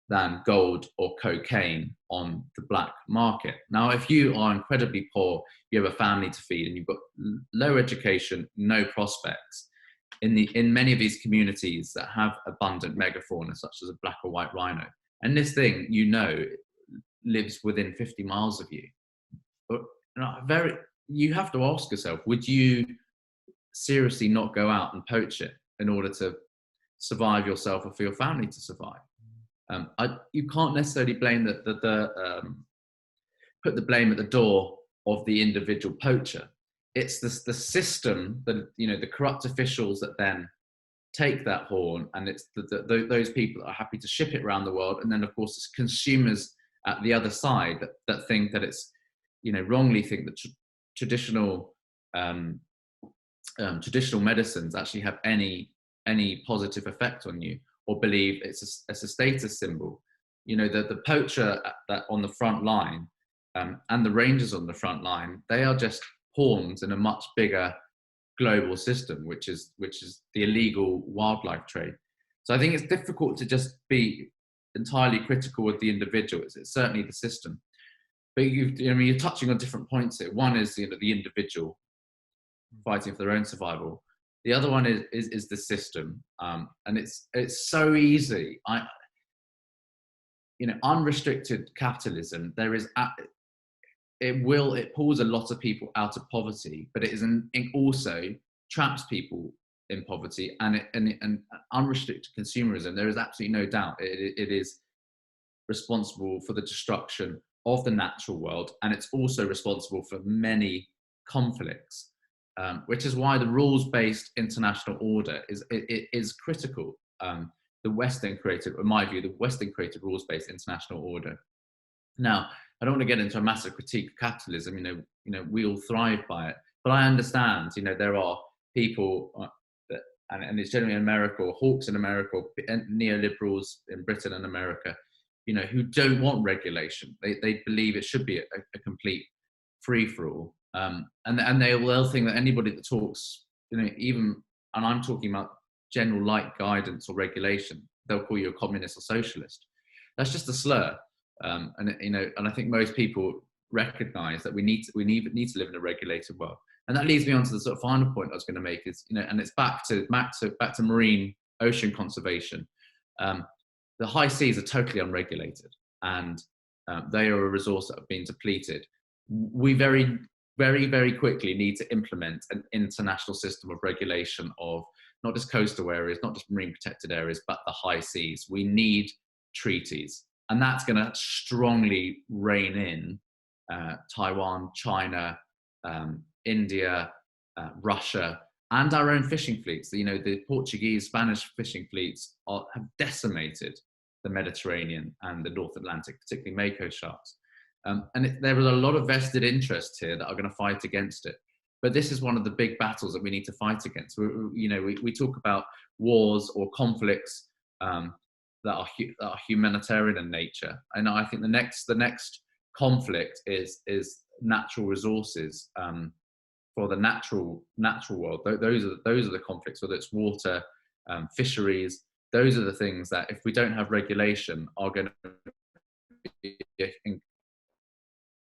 than gold or cocaine on the black market. Now, if you are incredibly poor, you have a family to feed, and you've got low education, no prospects, in many of these communities that have abundant megafauna, such as a black or white rhino, and this thing, you know, lives within 50 miles of you, but you have to ask yourself, would you seriously not go out and poach it in order to survive yourself or for your family to survive? You can't necessarily blame put the blame at the door of the individual poacher. It's the system that, you know, the corrupt officials that then take that horn, and it's those people that are happy to ship it around the world, and then of course it's consumers at the other side that think that it's, you know, wrongly think that traditional medicines actually have any positive effect on you, or believe it's a status symbol. You know, the poacher that on the front line, and the rangers on the front line, they are just pawns in a much bigger global system, which is the illegal wildlife trade. So I think it's difficult to just be entirely critical of the individual. It's certainly the system. But you're touching on different points here. One is, you know, the individual fighting for their own survival. The other one is the system, and it's so easy. Unrestricted capitalism. It pulls a lot of people out of poverty, but it also traps people in poverty, and unrestricted consumerism. There is absolutely no doubt it is responsible for the destruction of the natural world, and it's also responsible for many conflicts. Which is why the rules-based international order is critical. The Western created, in my view, the Western created rules-based international order. Now, I don't want to get into a massive critique of capitalism. You know, we all thrive by it, but I understand. You know, there are people and it's generally in America, or hawks in America, or neoliberals in Britain and America, you know, who don't want regulation. They believe it should be a complete free-for-all. And they'll think that anybody that talks, you know, and I'm talking about general light guidance or regulation, they'll call you a communist or socialist. That's just a slur. And I think most people recognize that we need to live in a regulated world. And that leads me on to the sort of final point I was going to make is, you know, and it's back to marine ocean conservation. The high seas are totally unregulated, and they are a resource that have been depleted. We very, very, very quickly need to implement an international system of regulation of not just coastal areas, not just marine protected areas, but the high seas. We need treaties, and that's going to strongly rein in Taiwan, China, India, Russia, and our own fishing fleets. You know, the Portuguese, Spanish fishing fleets have decimated the Mediterranean and the North Atlantic, particularly mako sharks. There is a lot of vested interests here that are going to fight against it. But this is one of the big battles that we need to fight against. We talk about wars or conflicts that are humanitarian in nature, and I think the next conflict is natural resources for the natural world. Those are the conflicts, whether it's water, fisheries. Those are the things that, if we don't have regulation, are going to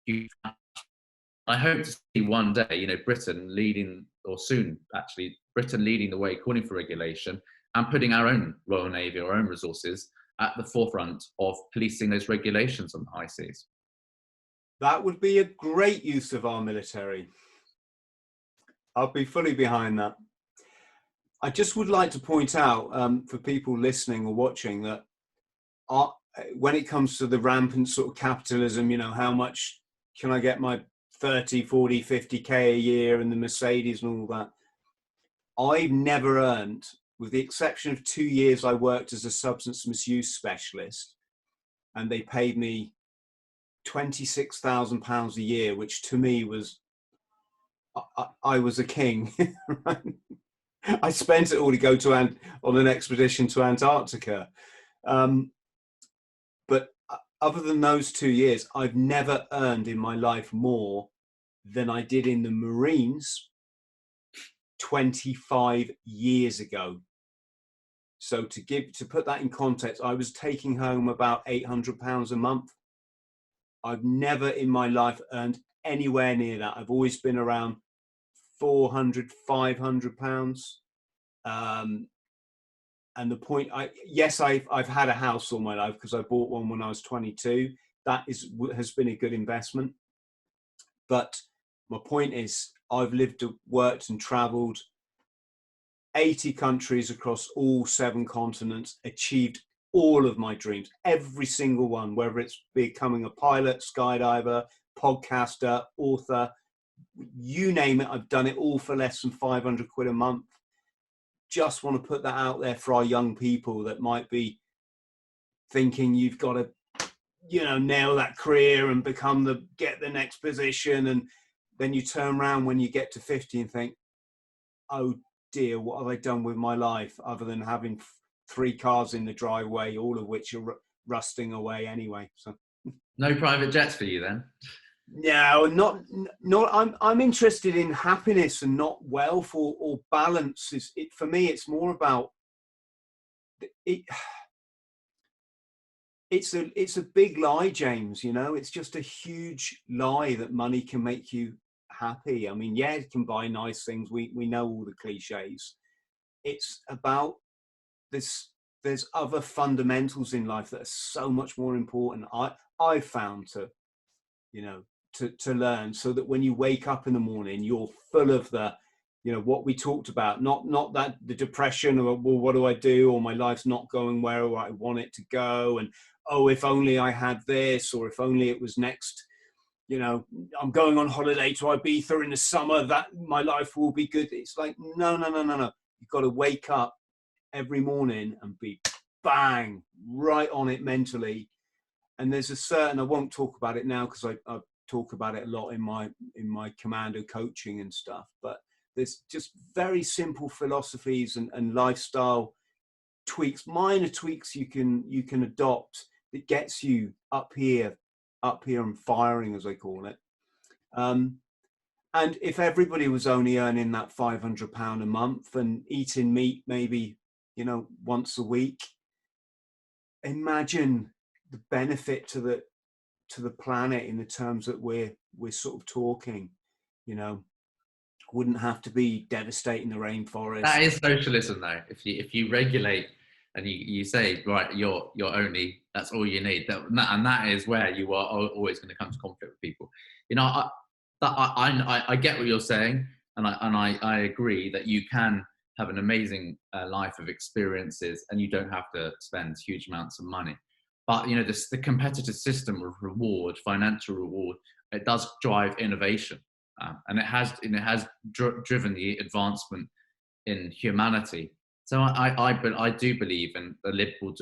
be. I hope to see one day, Britain leading, or soon actually, Britain leading the way, calling for regulation and putting our own Royal Navy, our own resources, at the forefront of policing those regulations on the high seas. That would be a great use of our military. I'll be fully behind that. I just would like to point out for people listening or watching that when it comes to the rampant sort of capitalism, how much can I get my 30, 40, 50K a year and the Mercedes and all that? I've never earned, with the exception of 2 years I worked as a substance misuse specialist, and they paid me £26,000 a year, which to me was, I was a king. Right? I spent it all to go on an expedition to Antarctica. But other than those 2 years, I've never earned in my life more than I did in the Marines 25 years ago. So to put that in context, I was taking home about £800 a month. I've never in my life earned anywhere near that. I've always been around £400, £500. And the point, I've had a house all my life because I bought one when I was 22. That has been a good investment. But my point is, I've lived, worked and traveled 80 countries across all 7 continents, achieved all of my dreams, every single one, whether it's becoming a pilot, skydiver, podcaster, author, you name it, I've done it all for less than 500 quid a month. Just want to put that out there for our young people that might be thinking you've got to, nail that career and get the next position. And then you turn around when you get to 50 and think, oh dear, what have I done with my life other than having 3 cars in the driveway, all of which are rusting away anyway. So no private jets for you then? No, not. I'm interested in happiness and not wealth or balance. For me, it's more about it. It's a big lie, James. It's just a huge lie that money can make you happy. I mean, yeah, it can buy nice things. We know all the cliches. It's about this. There's other fundamentals in life that are so much more important. I've found to learn, so that when you wake up in the morning, you're full of the, what we talked about, not that the depression or, well, what do I do? Or my life's not going where I want it to go. And, oh, if only I had this, or if only it was next, I'm going on holiday to Ibiza in the summer, that my life will be good. It's like, no. You've got to wake up every morning and be bang, right on it mentally. And there's a certain, I won't talk about it now because I talk about it a lot in my commando coaching and stuff, but there's just very simple philosophies and lifestyle tweaks, minor tweaks you can adopt that gets you up here and firing, as I call it. And if everybody was only earning that £500 a month and eating meat maybe once a week, imagine the benefit to the planet in the terms that we're sort of talking. Wouldn't have to be devastating the rainforest. That is socialism, though. If you regulate and you say, right, you're only, that's all you need, and that is where you are always going to come to conflict with people. I get what you're saying, and I agree that you can have an amazing life of experiences, and you don't have to spend huge amounts of money. But the competitive system of reward, financial reward, it does drive innovation. and it has driven the advancement in humanity. So I do believe in the liberal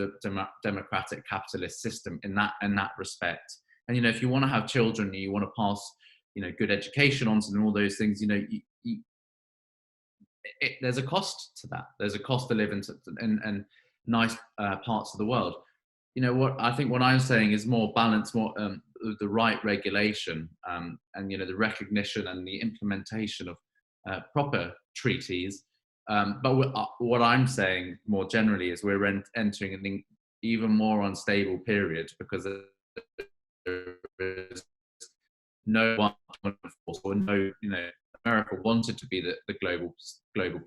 democratic capitalist system in that respect. And if you want to have children, you want to pass good education on to them, all those things, there's a cost to that. There's a cost to live in nice parts of the world. What I'm saying is more balance, more the right regulation, and the recognition and the implementation of proper treaties. But what I'm saying more generally is we're entering an even more unstable period, because there is no one force, or no, America wanted to be the global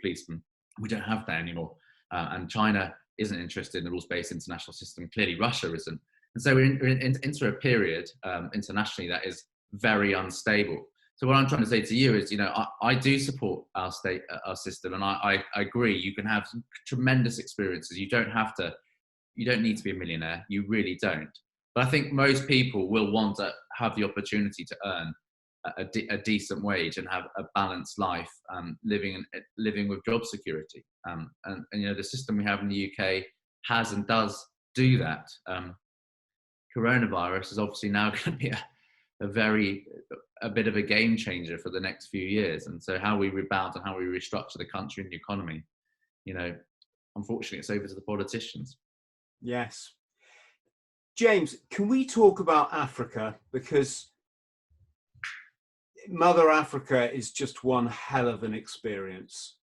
policeman. We don't have that anymore, and China isn't interested in the rules-based international system. Clearly, Russia isn't, and so we're into a period internationally that is very unstable. So what I'm trying to say to you is, I do support our system, and I agree. You can have tremendous experiences. You don't need to be a millionaire. You really don't. But I think most people will want to have the opportunity to earn a decent wage and have a balanced life, living with job security. And the system we have in the UK has and does do that. Coronavirus is obviously now going to be a bit of a game changer for the next few years. And so how we rebound and how we restructure the country and the economy, unfortunately, it's over to the politicians. Yes. James, can we talk about Africa? Because Mother Africa is just one hell of an experience.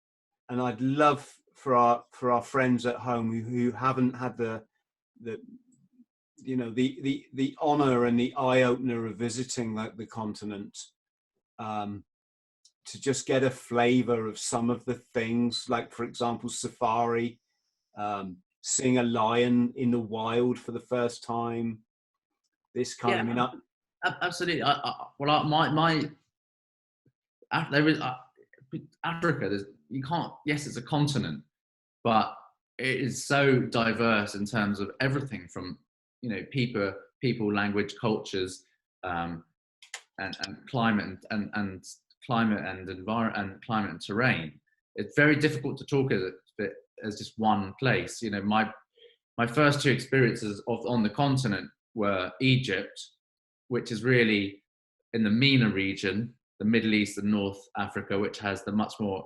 And I'd love for our friends at home who haven't had the honor and the eye opener of visiting the continent, to just get a flavor of some of the things, like, for example, safari, seeing a lion in the wild for the first time, this kind of, absolutely. Africa, you can't, yes, it's a continent, but it is so diverse in terms of everything from, people, language, cultures, and climate and climate and environment and climate and terrain. It's very difficult to talk as just one place. My first two experiences on the continent were Egypt, which is really in the MENA region, the Middle East and North Africa, which has the much more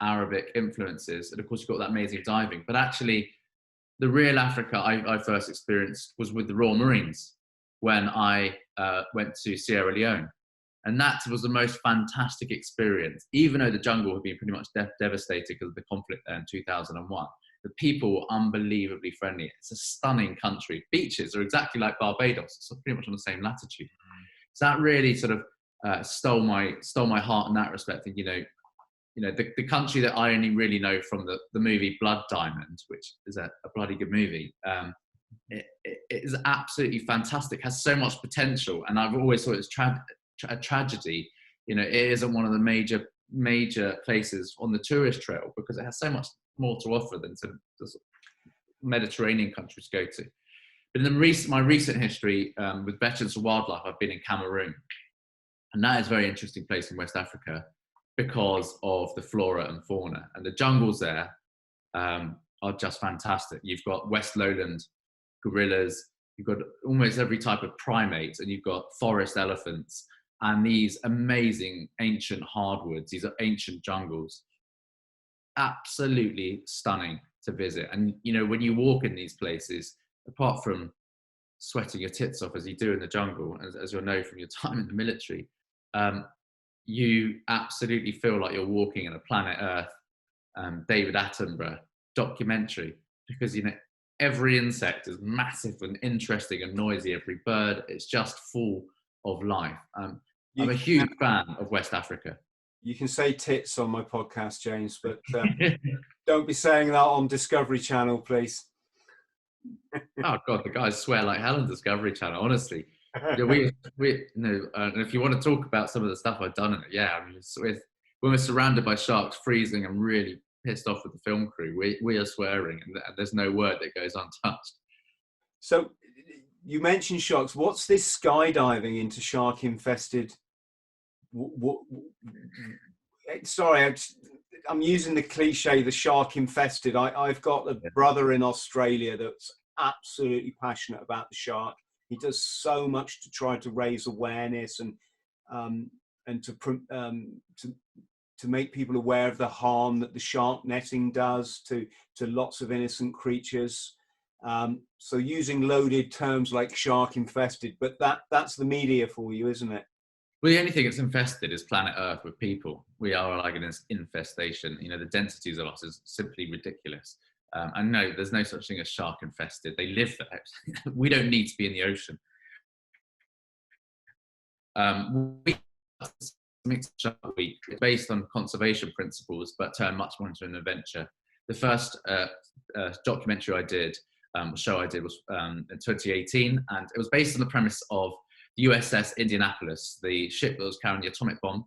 Arabic influences. And of course, you've got that amazing diving. But actually, the real Africa I first experienced was with the Royal Marines when I went to Sierra Leone. And that was the most fantastic experience, even though the jungle had been pretty much devastated because of the conflict there in 2001. The people were unbelievably friendly. It's a stunning country. Beaches are exactly like Barbados. It's pretty much on the same latitude. So that really sort of stole my heart in that respect. And, the country that I only really know from the movie Blood Diamond, which is a bloody good movie, it is absolutely fantastic, has so much potential. And I've always thought it's a tragedy. It isn't one of the major places on the tourist trail, because it has so much more to offer than the Mediterranean countries go to. But in my recent history with Veterans for Wildlife, I've been in Cameroon. And that is a very interesting place in West Africa because of the flora and fauna. And the jungles there are just fantastic. You've got West Lowland gorillas, you've got almost every type of primate, and you've got forest elephants, and these amazing ancient hardwoods, these are ancient jungles. Absolutely stunning to visit. And, when you walk in these places, apart from sweating your tits off as you do in the jungle, as you'll know from your time in the military, you absolutely feel like you're walking in a Planet Earth, David Attenborough documentary, because, every insect is massive and interesting and noisy. Every bird, it's just full of life. I'm a huge fan of West Africa. You can say tits on my podcast, James, but don't be saying that on Discovery Channel, please. Oh God, the guys swear like hell on Discovery Channel, honestly. And if you want to talk about some of the stuff I've done in it, when we're surrounded by sharks, freezing, and really pissed off with the film crew, we are swearing, and there's no word that goes untouched. So you mentioned sharks. What's this skydiving into shark-infested sorry, I'm using the cliche, the shark infested. I've got a brother in Australia that's absolutely passionate about the shark. He does so much to try to raise awareness and to make people aware of the harm that the shark netting does to lots of innocent creatures. So using loaded terms like shark infested, but that's the media for you, isn't it? Well, the only thing that's infested is planet Earth with people. We are like an infestation. You know, the densities of us is simply ridiculous. And no, there's no such thing as shark infested. They live there. We don't need to be in the ocean. Shark Week is based on conservation principles, but turned much more into an adventure. The first documentary I did, show I did was in 2018, and it was based on the premise of the USS Indianapolis, the ship that was carrying the atomic bomb.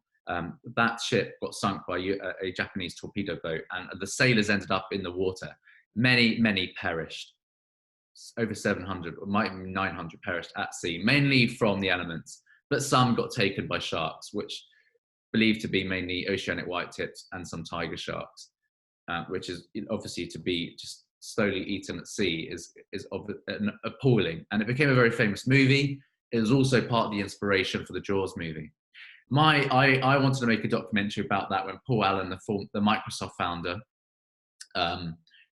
That ship got sunk by a Japanese torpedo boat, and the sailors ended up in the water. Many perished. Over 700, or might be 900 perished at sea, mainly from the elements, but some got taken by sharks, which believed to be mainly oceanic whitetips and some tiger sharks, which is obviously to be just slowly eaten at sea is appalling. And it became a very famous movie. It was also part of the inspiration for the Jaws movie. I wanted to make a documentary about that when Paul Allen, the Microsoft founder,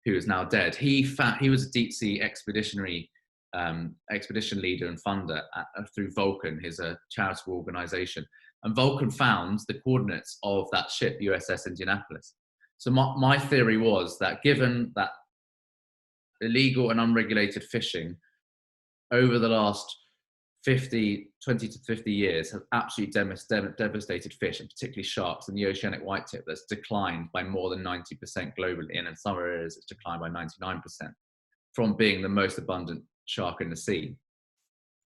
who is now dead, he was a deep sea expedition leader and funder through Vulcan, his charitable organization. And Vulcan found the coordinates of that ship, USS Indianapolis. So my theory was that given that illegal and unregulated fishing over the last 20 to 50 years has absolutely devastated fish, and particularly sharks and the oceanic whitetip, that's declined by more than 90% globally, and in some areas it's declined by 99% from being the most abundant shark in the sea.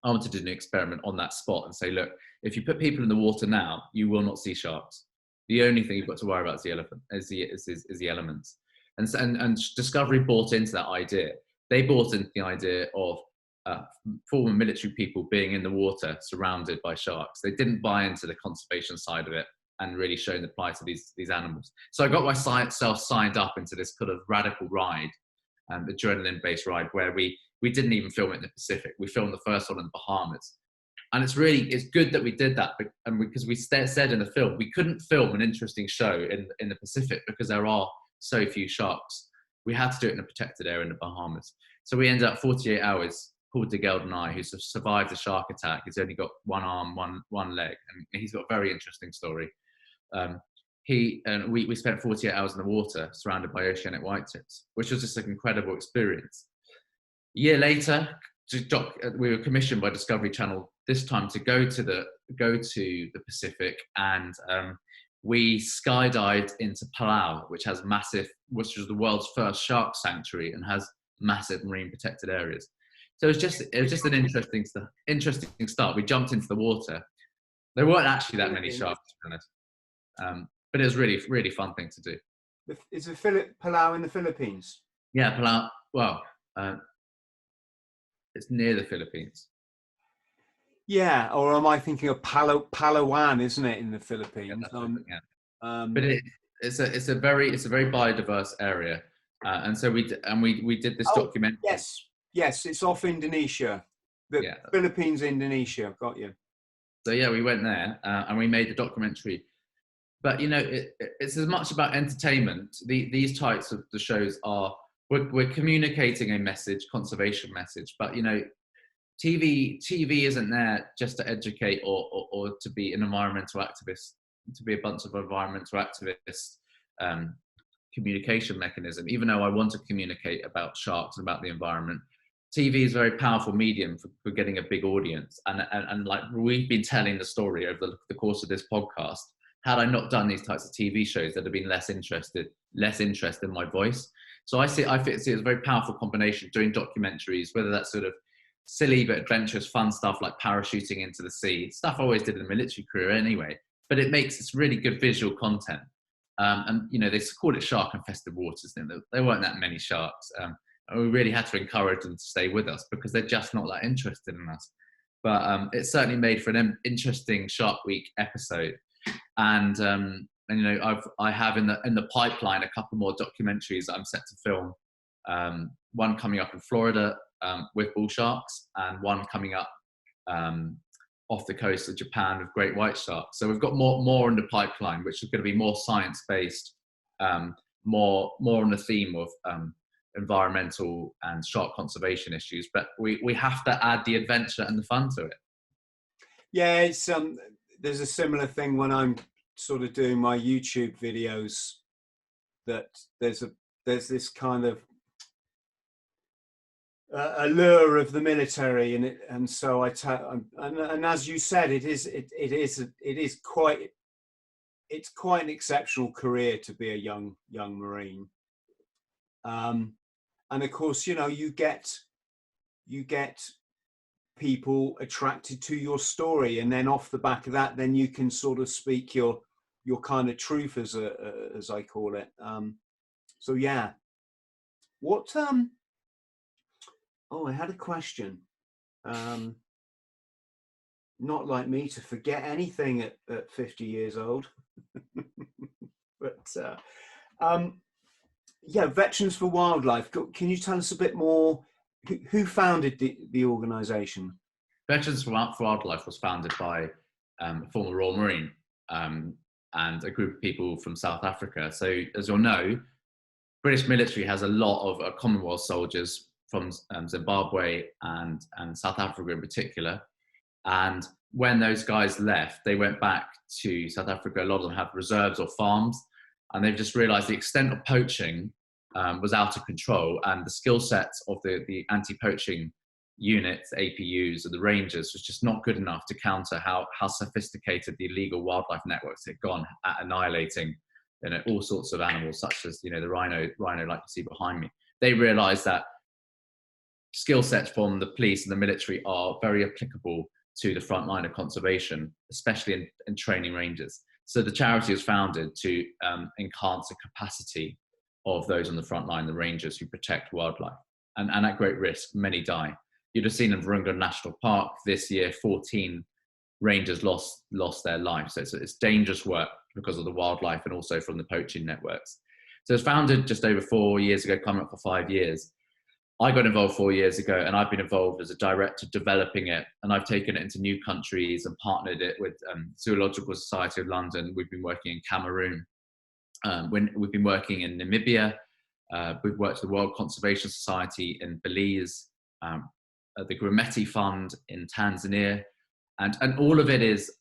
I wanted to do an experiment on that spot and say, look, if you put people in the water now, you will not see sharks. The only thing you've got to worry about is the elements. And Discovery bought into that idea. They bought into the idea of former military people being in the water surrounded by sharks. They didn't buy into the conservation side of it and really showing the plight of these animals. So I got myself signed up into this kind of radical ride, adrenaline-based ride, where we didn't even film it in the Pacific. We filmed the first one in the Bahamas. And it's good that we did that, because we said in the film, we couldn't film an interesting show in the Pacific because there are so few sharks. We had to do it in a protected area in the Bahamas. So we ended up 48 hours, Paul DeGeld and I, who survived a shark attack. He's only got one arm, one leg, and he's got a very interesting story. We spent 48 hours in the water surrounded by oceanic whitetips, which was just an incredible experience. A year later, we were commissioned by Discovery Channel this time to go to the Pacific, and we skydived into Palau, which was the world's first shark sanctuary and has massive marine protected areas. So it was just an interesting start. We jumped into the water. There weren't actually that many sharks, to be honest, but it was really, really fun thing to do. Is Palau in the Philippines? Yeah, Palau. Well, it's near the Philippines. Yeah, or am I thinking of Palawan? Isn't it in the Philippines? Yeah, but it's a very biodiverse area, and so we did this documentary. Yes, it's off Indonesia. Philippines, Indonesia. Got you. So yeah, we went there and we made the documentary. But it's as much about entertainment. These types of the shows are we're communicating a message, conservation message. But TV isn't there just to educate or to be an environmental activist, to be a bunch of environmental activists communication mechanism. Even though I want to communicate about sharks and about the environment, TV is a very powerful medium for getting a big audience. And like we've been telling the story over the course of this podcast, had I not done these types of TV shows, there'd have been less interest in my voice. So I see it as a very powerful combination, doing documentaries, whether that's sort of silly but adventurous, fun stuff like parachuting into the sea, stuff I always did in the military career anyway, but it makes this really good visual content. And they call it shark-infested waters. There weren't that many sharks. And we really had to encourage them to stay with us because they're just not that interested in us. But it certainly made for an interesting Shark Week episode. And you know, I have in the pipeline a couple more documentaries that I'm set to film. One coming up in Florida with bull sharks, and one coming up off the coast of Japan with great white sharks. So we've got more in the pipeline, which is going to be more science-based, more on the theme of environmental and shark conservation issues. But we have to add the adventure and the fun to it. Yeah, it's there's a similar thing when I'm sort of doing my YouTube videos, that there's this kind of allure of the military, and so and as you said, it's quite an exceptional career to be a young Marine, and of course, you know, you get people attracted to your story, and then off the back of that, then you can sort of speak your kind of truth, as I call it. So yeah, what oh, I had a question. Not like me to forget anything at 50 years old. But yeah, Veterans for Wildlife. Can you tell us a bit more? Who founded the organisation? Veterans for Wildlife was founded by a former Royal Marine and a group of people from South Africa. So, as you'll know, British military has a lot of Commonwealth soldiers from Zimbabwe and South Africa in particular. And when those guys left, they went back to South Africa. A lot of them had reserves or farms, and they've just realised the extent of poaching was out of control, and the skill sets of the anti-poaching units, APUs, and the Rangers was just not good enough to counter how sophisticated the illegal wildlife networks had gone at annihilating, you know, all sorts of animals, such as, you know, the rhino like you see behind me. They realised that skill sets from the police and the military are very applicable to the front line of conservation, especially in training rangers. So the charity was founded to enhance the capacity of those on the front line, the rangers who protect wildlife. And at great risk, many die. You'd have seen in Virunga National Park this year, 14 rangers lost their life. So it's dangerous work because of the wildlife and also from the poaching networks. So it was founded just over 4 years ago, coming up for 5 years. I got involved 4 years ago, and I've been involved as a director developing it, and I've taken it into new countries and partnered it with Zoological Society of London. We've been working in Cameroon. We've been working in Namibia. We've worked with the World Conservation Society in Belize, the Grameti Fund in Tanzania, and all of it is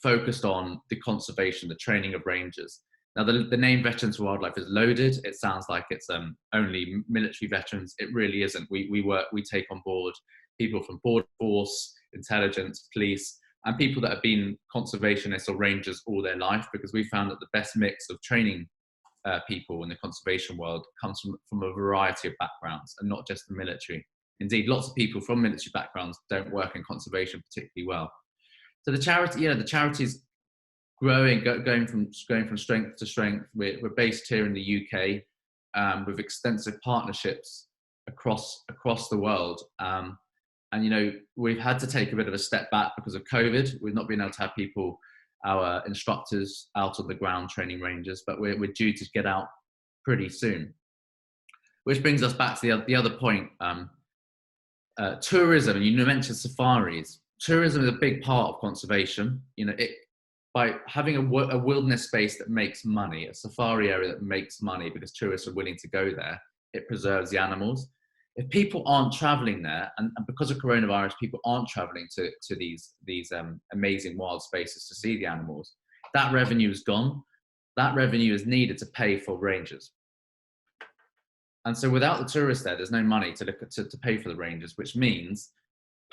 focused on the conservation, the training of rangers. Now, the name Veterans for Wildlife is loaded. It sounds like it's only military veterans. It really isn't. We take on board people from border force, intelligence, police, and people that have been conservationists or rangers all their life, because we found that the best mix of training people in the conservation world comes from a variety of backgrounds and not just the military. Indeed, lots of people from military backgrounds don't work in conservation particularly well. So the charity's growing, going from strength to strength. We're based here in the UK with extensive partnerships across the world. And, you know, we've had to take a bit of a step back because of COVID. We've not been able to have people, our instructors, out on the ground training rangers, but we're due to get out pretty soon. Which brings us back to the other point, tourism. And you mentioned safaris. Tourism is a big part of conservation. You know, by having a wilderness space that makes money, a safari area that makes money because tourists are willing to go there, it preserves the animals. If people aren't traveling there, and because of coronavirus, people aren't traveling to these amazing wild spaces to see the animals, that revenue is gone. That revenue is needed to pay for rangers. And so without the tourists there, there's no money to pay for the rangers, which means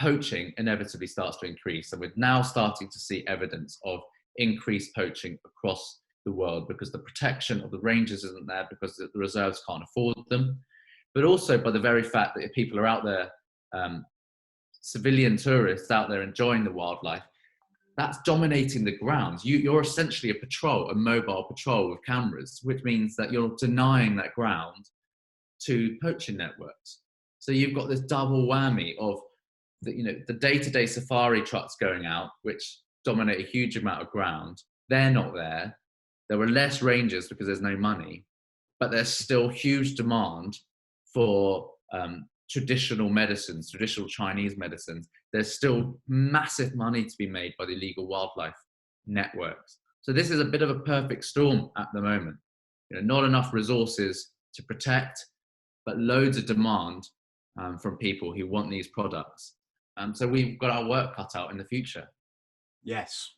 poaching inevitably starts to increase. And we're now starting to see evidence of increased poaching across the world because the protection of the rangers isn't there, because the reserves can't afford them, but also by the very fact that if people are out there, civilian tourists out there enjoying the wildlife, that's dominating the grounds. You're essentially a mobile patrol with cameras, which means that you're denying that ground to poaching networks. So you've got this double whammy of the day-to-day safari trucks going out, which dominate a huge amount of ground. they're not there. There were less rangers because there's no money, but there's still huge demand for traditional medicines, traditional Chinese medicines. There's still massive money to be made by the illegal wildlife networks. So this is a bit of a perfect storm at the moment. You know, not enough resources to protect, but loads of demand from people who want these products. So we've got our work cut out in the future. Yes.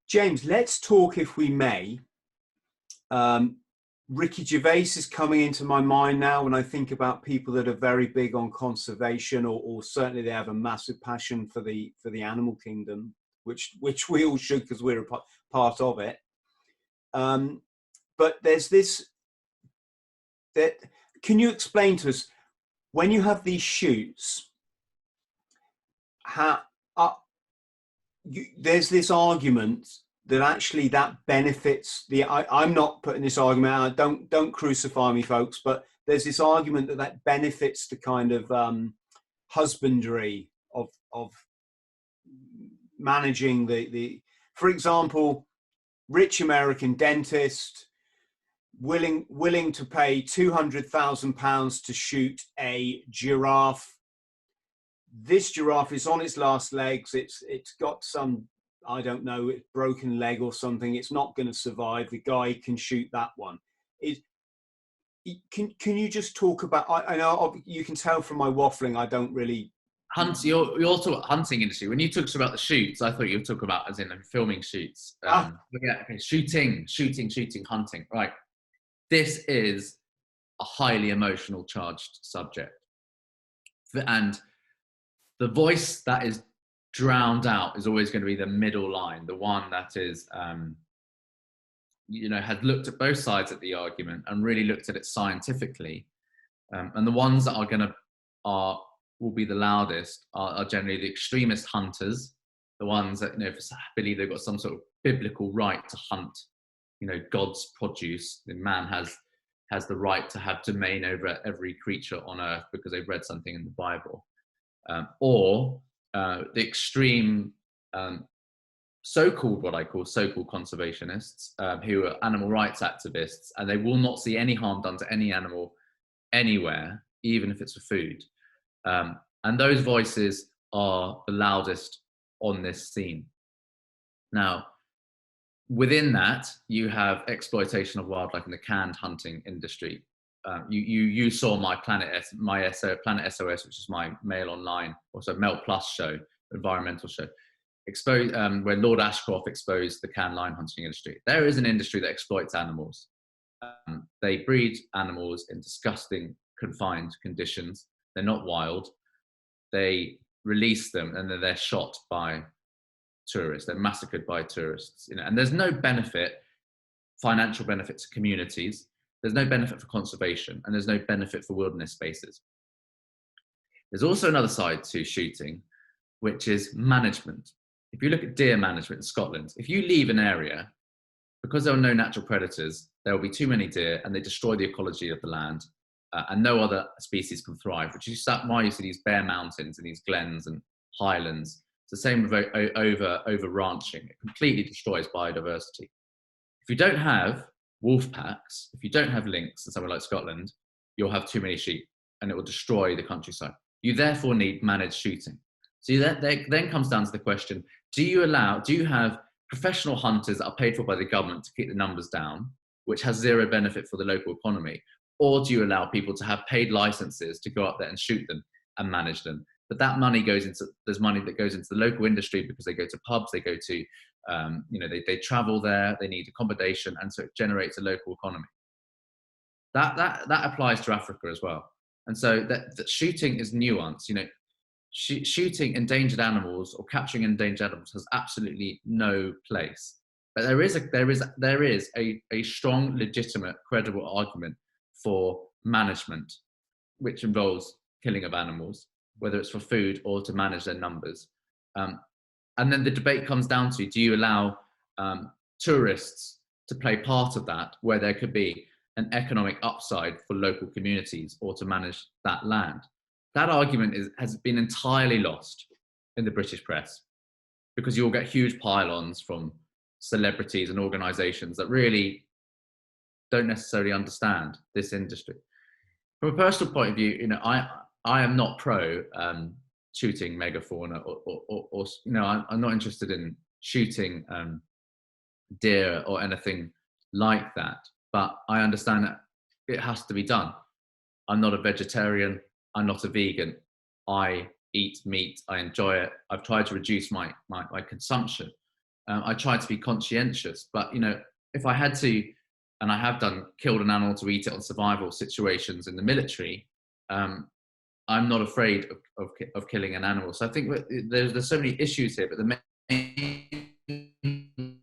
James, let's talk, if we may. Ricky Gervais is coming into my mind now when I think about people that are very big on conservation, or certainly they have a massive passion for the animal kingdom, which we all should, because we're a part of it. But there's this, that, can you explain to us, when you have these shoots, how there's this argument that actually that benefits the, I'm not putting this argument out, don't crucify me, folks, but there's this argument that benefits the kind of husbandry of managing the, for example, rich American dentist willing to pay £200,000 to shoot a giraffe. This giraffe is on its last legs. It's got some, I don't know, it's broken leg or something. It's not going to survive. The guy can shoot that one. Can you just talk about? I know you can tell from my waffling, I don't really. You're talking about hunting industry. When you talked about the shoots, I thought you were talking about as in filming shoots. Yeah, okay. Shooting, hunting. Right. This is a highly emotional charged subject, and the voice that is drowned out is always going to be the middle line, the one that is, has looked at both sides of the argument and really looked at it scientifically. And the ones that will be the loudest are generally the extremist hunters, the ones that believe they've got some sort of biblical right to hunt, God's produce. The man has the right to have domain over every creature on earth because they've read something in the Bible. Or the extreme what I call so-called conservationists, who are animal rights activists, and they will not see any harm done to any animal anywhere, even if it's for food. And those voices are the loudest on this scene. Now, within that, you have exploitation of wildlife in the canned hunting industry. You saw my Planet SOS, which is my Mail Online, also Mail Plus show, environmental show, where Lord Ashcroft exposed the canned line hunting industry. There is an industry that exploits animals. They breed animals in disgusting, confined conditions. They're not wild. They release them, and then they're shot by tourists. They're massacred by tourists. And there's no financial benefit to communities. There's no benefit for conservation, and there's no benefit for wilderness spaces. There's also another side to shooting, which is management. If you look at deer management in Scotland, if you leave an area, because there are no natural predators, there will be too many deer, and they destroy the ecology of the land, and no other species can thrive, which is why you see these bare mountains and these glens and highlands. It's the same with over ranching. It completely destroys biodiversity. If you don't have wolf packs, if you don't have lynx in somewhere like Scotland, you'll have too many sheep, and it will destroy the countryside. You therefore need managed shooting. So that then comes down to the question, do you have professional hunters that are paid for by the government to keep the numbers down, which has zero benefit for the local economy? Or do you allow people to have paid licenses to go up there and shoot them and manage them? But that money there's money that goes into the local industry because they go to pubs, they go to, they travel there, they need accommodation, and so it generates a local economy. That applies to Africa as well. And so that shooting is nuanced. Shooting endangered animals or capturing endangered animals has absolutely no place. But there is a strong, legitimate, credible argument for management, which involves killing of animals, whether it's for food or to manage their numbers. And then the debate comes down to, do you allow tourists to play part of that, where there could be an economic upside for local communities or to manage that land? That argument has been entirely lost in the British press, because you'll get huge pile-ons from celebrities and organizations that really don't necessarily understand this industry. From a personal point of view, you know, I am not pro shooting megafauna or you know, I'm not interested in shooting deer or anything like that, but I understand that it has to be done. I'm not a vegetarian, I'm not a vegan. I eat meat, I enjoy it. I've tried to reduce my consumption. I try to be conscientious, but you know, if I had to, and I have done, killed an animal to eat it on survival situations in the military, I'm not afraid of killing an animal. So I think there's so many issues here, but the main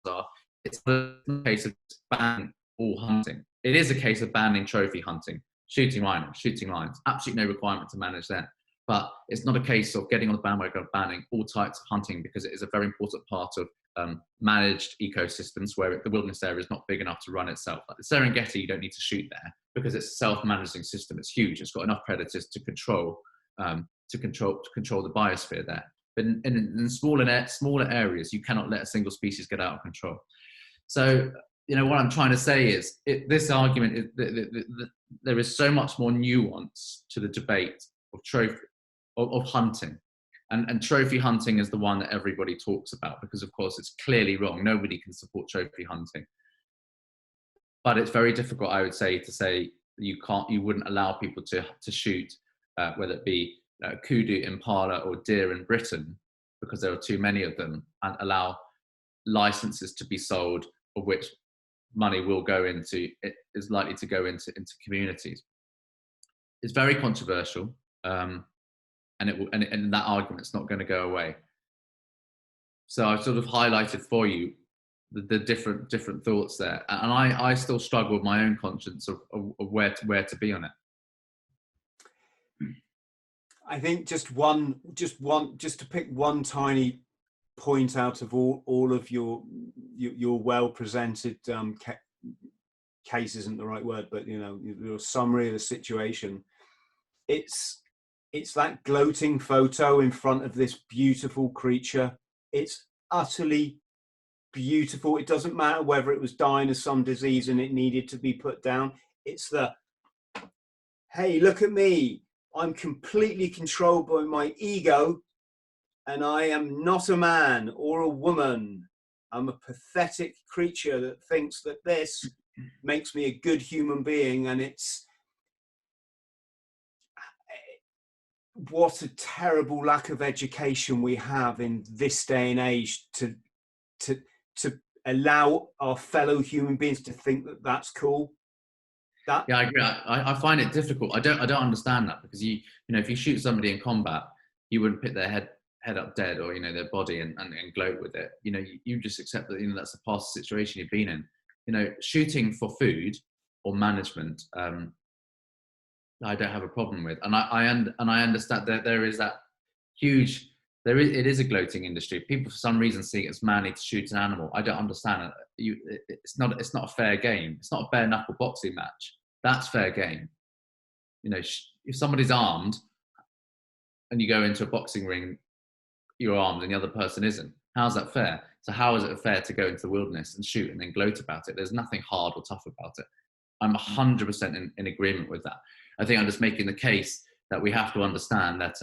are, it's a case of banning all hunting. It is a case of banning trophy hunting, shooting rhinos, shooting lions, absolutely no requirement to manage them. But it's not a case of getting on the bandwagon of banning all types of hunting, because it is a very important part of managed ecosystems where the wilderness area is not big enough to run itself. Like the Serengeti, you don't need to shoot there because it's a self-managing system. It's huge. It's got enough predators to control the biosphere there. But in smaller areas, you cannot let a single species get out of control. So, you know, what I'm trying to say is this argument is there is so much more nuance to the debate of hunting. And trophy hunting is the one that everybody talks about because, of course, it's clearly wrong. Nobody can support trophy hunting. But it's very difficult, I would say, to say you wouldn't allow people to shoot, whether it be kudu, impala, or deer in Britain, because there are too many of them, and allow licenses to be sold, of which money will go into, it is likely to go into communities. It's very controversial. And that argument's not going to go away. So I've sort of highlighted for you the different thoughts there, and I still struggle with my own conscience of where to be on it. I think just to pick one tiny point out of all of your well presented case isn't the right word, but you know, your summary of the situation. It's that gloating photo in front of this beautiful creature. It's utterly beautiful. It doesn't matter whether it was dying of some disease and it needed to be put down. It's the, hey, look at me. I'm completely controlled by my ego, and I am not a man or a woman. I'm a pathetic creature that thinks that this makes me a good human being, and it's, what a terrible lack of education we have in this day and age to allow our fellow human beings to think that that's cool. Yeah, I agree. I find it difficult. I don't understand that, because you know, if you shoot somebody in combat, you wouldn't put their head up dead, or you know, their body and gloat with it. You know, you just accept that, you know, that's a past situation you've been in. You know, shooting for food or management, I don't have a problem with, and I understand that there is that huge. It is a gloating industry. People for some reason see it as manly to shoot an animal. I don't understand it. It's not a fair game. It's not a bare knuckle boxing match. That's fair game. You know, if somebody's armed and you go into a boxing ring, you're armed and the other person isn't. How's that fair? So how is it fair to go into the wilderness and shoot and then gloat about it? There's nothing hard or tough about it. I'm 100% in agreement with that. I think I'm just making the case that we have to understand that,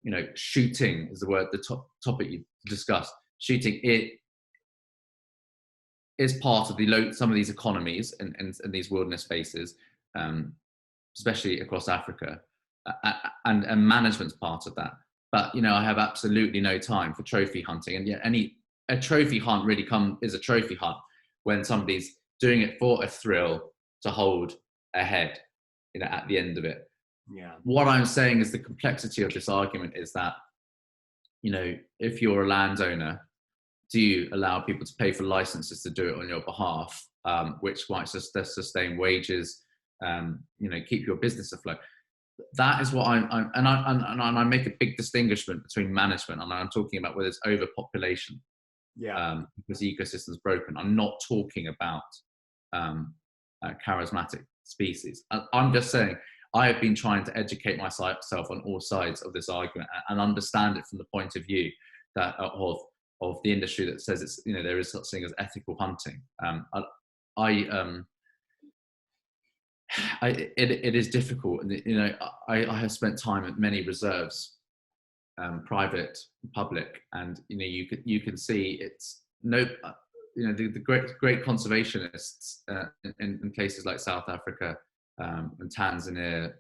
you know, shooting is the topic you discussed. Shooting, it is part of some of these economies and these wilderness spaces, especially across Africa, and management's part of that. But, you know, I have absolutely no time for trophy hunting. And yet a trophy hunt really is a trophy hunt when somebody's doing it for a thrill to hold a head, you know, at the end of it. Yeah. What I'm saying is the complexity of this argument is that, you know, if you're a landowner, do you allow people to pay for licenses to do it on your behalf, which might sustain wages, you know, keep your business afloat? That is what I make a big distinguishment between management, and I'm talking about whether it's overpopulation, because the ecosystem's broken. I'm not talking about charismatic species. I'm just saying I have been trying to educate myself on all sides of this argument and understand it from the point of view that of of the industry that says it's, you know, there is such thing as ethical hunting. It is difficult, and you know, I have spent time at many reserves, private, public, and you know, you can see it's no, you know, the great conservationists in places like South Africa, and Tanzania,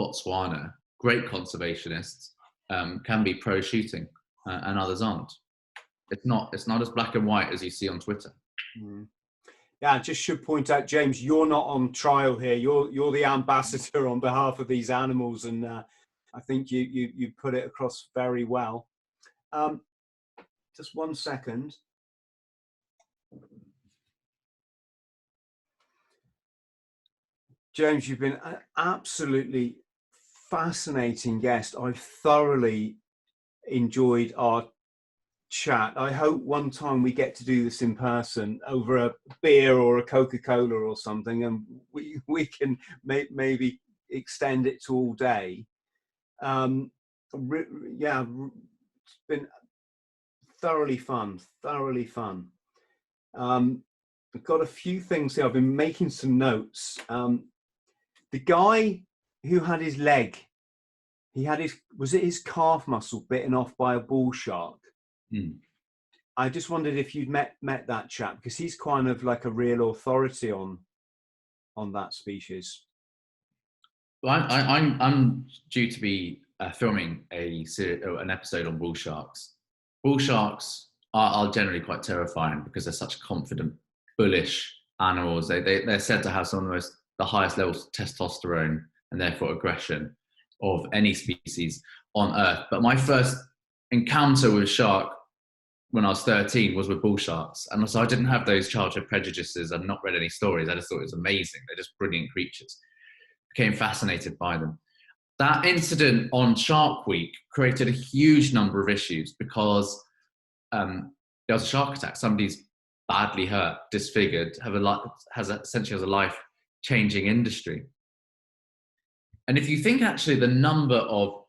Botswana, great conservationists can be pro shooting, and others aren't. It's not as black and white as you see on Twitter. Mm. Yeah, I just should point out, James, you're not on trial here. You're the ambassador on behalf of these animals, and I think you put it across very well. Just 1 second. James, you've been an absolutely fascinating guest. I've thoroughly enjoyed our chat. I hope one time we get to do this in person over a beer or a Coca-Cola or something, and we can maybe extend it to all day. Yeah, it's been thoroughly fun. I've got a few things here. I've been making some notes. The guy who had his leg, was it his calf muscle bitten off by a bull shark? I just wondered if you'd met that chap, because he's kind of like a real authority on that species. Well, I'm due to be filming an episode on bull sharks. Bull sharks are generally quite terrifying because they're such confident, bullish animals. They're said to have some of the highest levels of testosterone and therefore aggression of any species on Earth. But my first encounter with shark when I was 13 was with bull sharks, and so I didn't have those childhood prejudices. I've not read any stories. I just thought it was amazing. They're just brilliant creatures. Became fascinated by them. That incident on Shark Week created a huge number of issues because there was a shark attack. Somebody's badly hurt, disfigured, essentially has a life-changing industry. And if you think actually the number of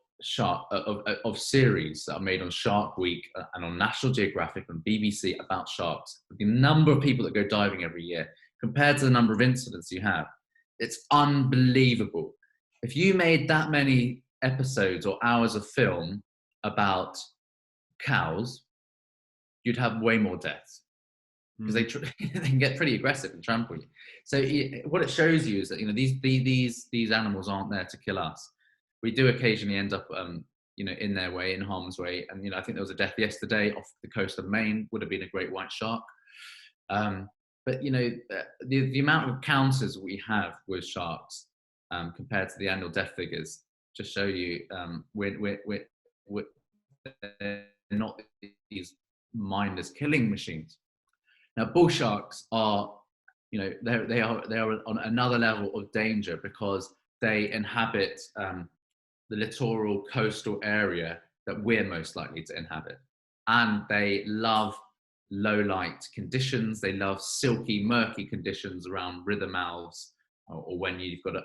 series that are made on Shark Week and on National Geographic and BBC about sharks, the number of people that go diving every year compared to the number of incidents you have, it's unbelievable. If you made that many episodes or hours of film about cows, you'd have way more deaths because they can get pretty aggressive and trample you. So what it shows you is that, you know, these animals aren't there to kill us. We do occasionally end up, you know, in their way, in harm's way. And, you know, I think there was a death yesterday off the coast of Maine. Would have been a great white shark. But, you know, the amount of encounters we have with sharks compared to the annual death figures just show you we're not these mindless killing machines. Now, bull sharks are, you know, they are on another level of danger because they inhabit the littoral coastal area that we're most likely to inhabit. And they love low light conditions. They love silky, murky conditions around river mouths, or when you've got a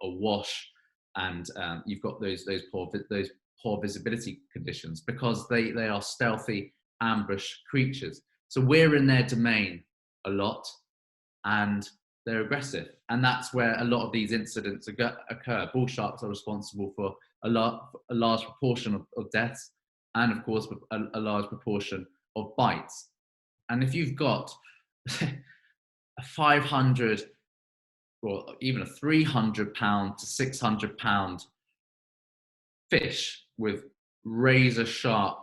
wash and you've got those poor visibility conditions, because they are stealthy ambush creatures. So we're in their domain a lot, and they're aggressive. And that's where a lot of these incidents occur. Bull sharks are responsible for a large proportion of deaths, and of course a large proportion of bites. And if you've got a 500 or even a 300 pound to 600 pound fish with razor sharp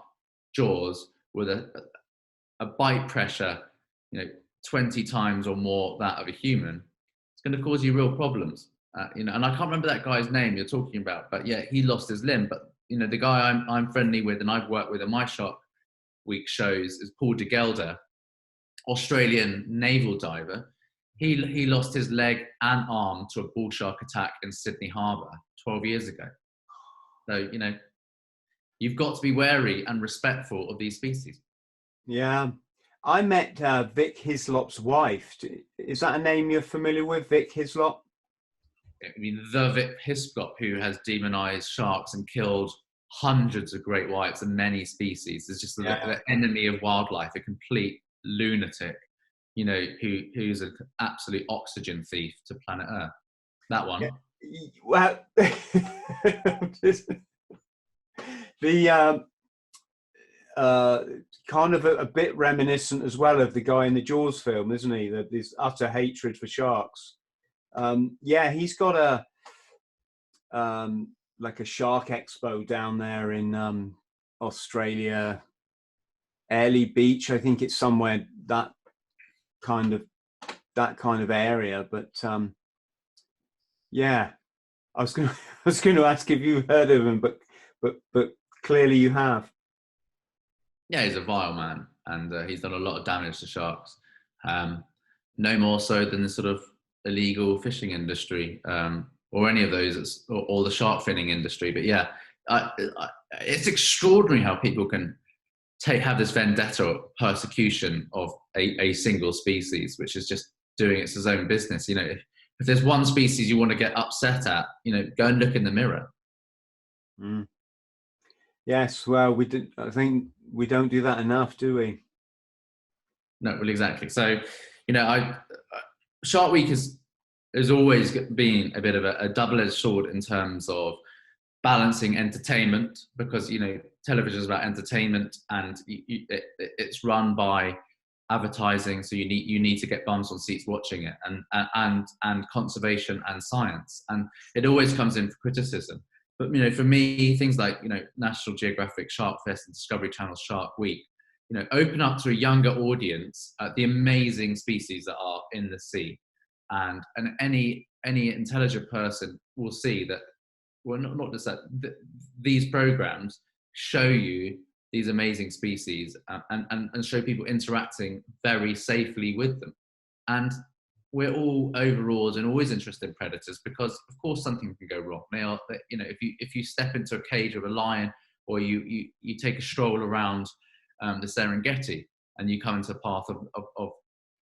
jaws with a bite pressure, you know, 20 times or more that of a human, it's going to cause you real problems. You know, and I can't remember that guy's name you're talking about, but yeah, he lost his limb. But you know, the guy I'm friendly with and I've worked with in my Shark Week shows is Paul de Gelder, Australian naval diver. He lost his leg and arm to a bull shark attack in Sydney Harbour 12 years ago. So, you know, you've got to be wary and respectful of these species. Yeah. I met Vic Hislop's wife. Is that a name you're familiar with, Vic Hislop? I mean, the Vic Hislop, who has demonized sharks and killed hundreds of great whites and many species. There's just the enemy of wildlife, a complete lunatic, you know, who's an absolute oxygen thief to planet Earth. That one. Yeah. Well, the kind of a bit reminiscent as well of the guy in the Jaws film, isn't he? This utter hatred for sharks. Yeah, he's got a like a shark expo down there in Australia, Airlie Beach. I think it's somewhere that kind of area. But yeah, I was going to ask if you heard of him, but clearly you have. Yeah, he's a vile man, and he's done a lot of damage to sharks. No more so than the sort of illegal fishing industry, or any of those, or the shark finning industry. But yeah, it's extraordinary how people can have this vendetta or persecution of a single species, which is just doing its own business. You know, if there's one species you want to get upset at, you know, go and look in the mirror. Mm. Yes, well, I think we don't do that enough, do we? No, well, exactly. So, you know, Shark Week has always been a bit of a double-edged sword in terms of balancing entertainment, because, you know, television is about entertainment, and it's run by advertising, so you need to get bums on seats watching it, and conservation and science, and it always comes in for criticism. But, you know, for me, things like, you know, National Geographic Shark Fest and Discovery Channel Shark Week, you know, open up to a younger audience the amazing species that are in the sea, and any intelligent person will see that. Well, not just that. These programs show you these amazing species, and show people interacting very safely with them. And we're all overawed and always interested in predators, because of course something can go wrong. You know, if you step into a cage of a lion, or you take a stroll around the Serengeti, and you come into the path of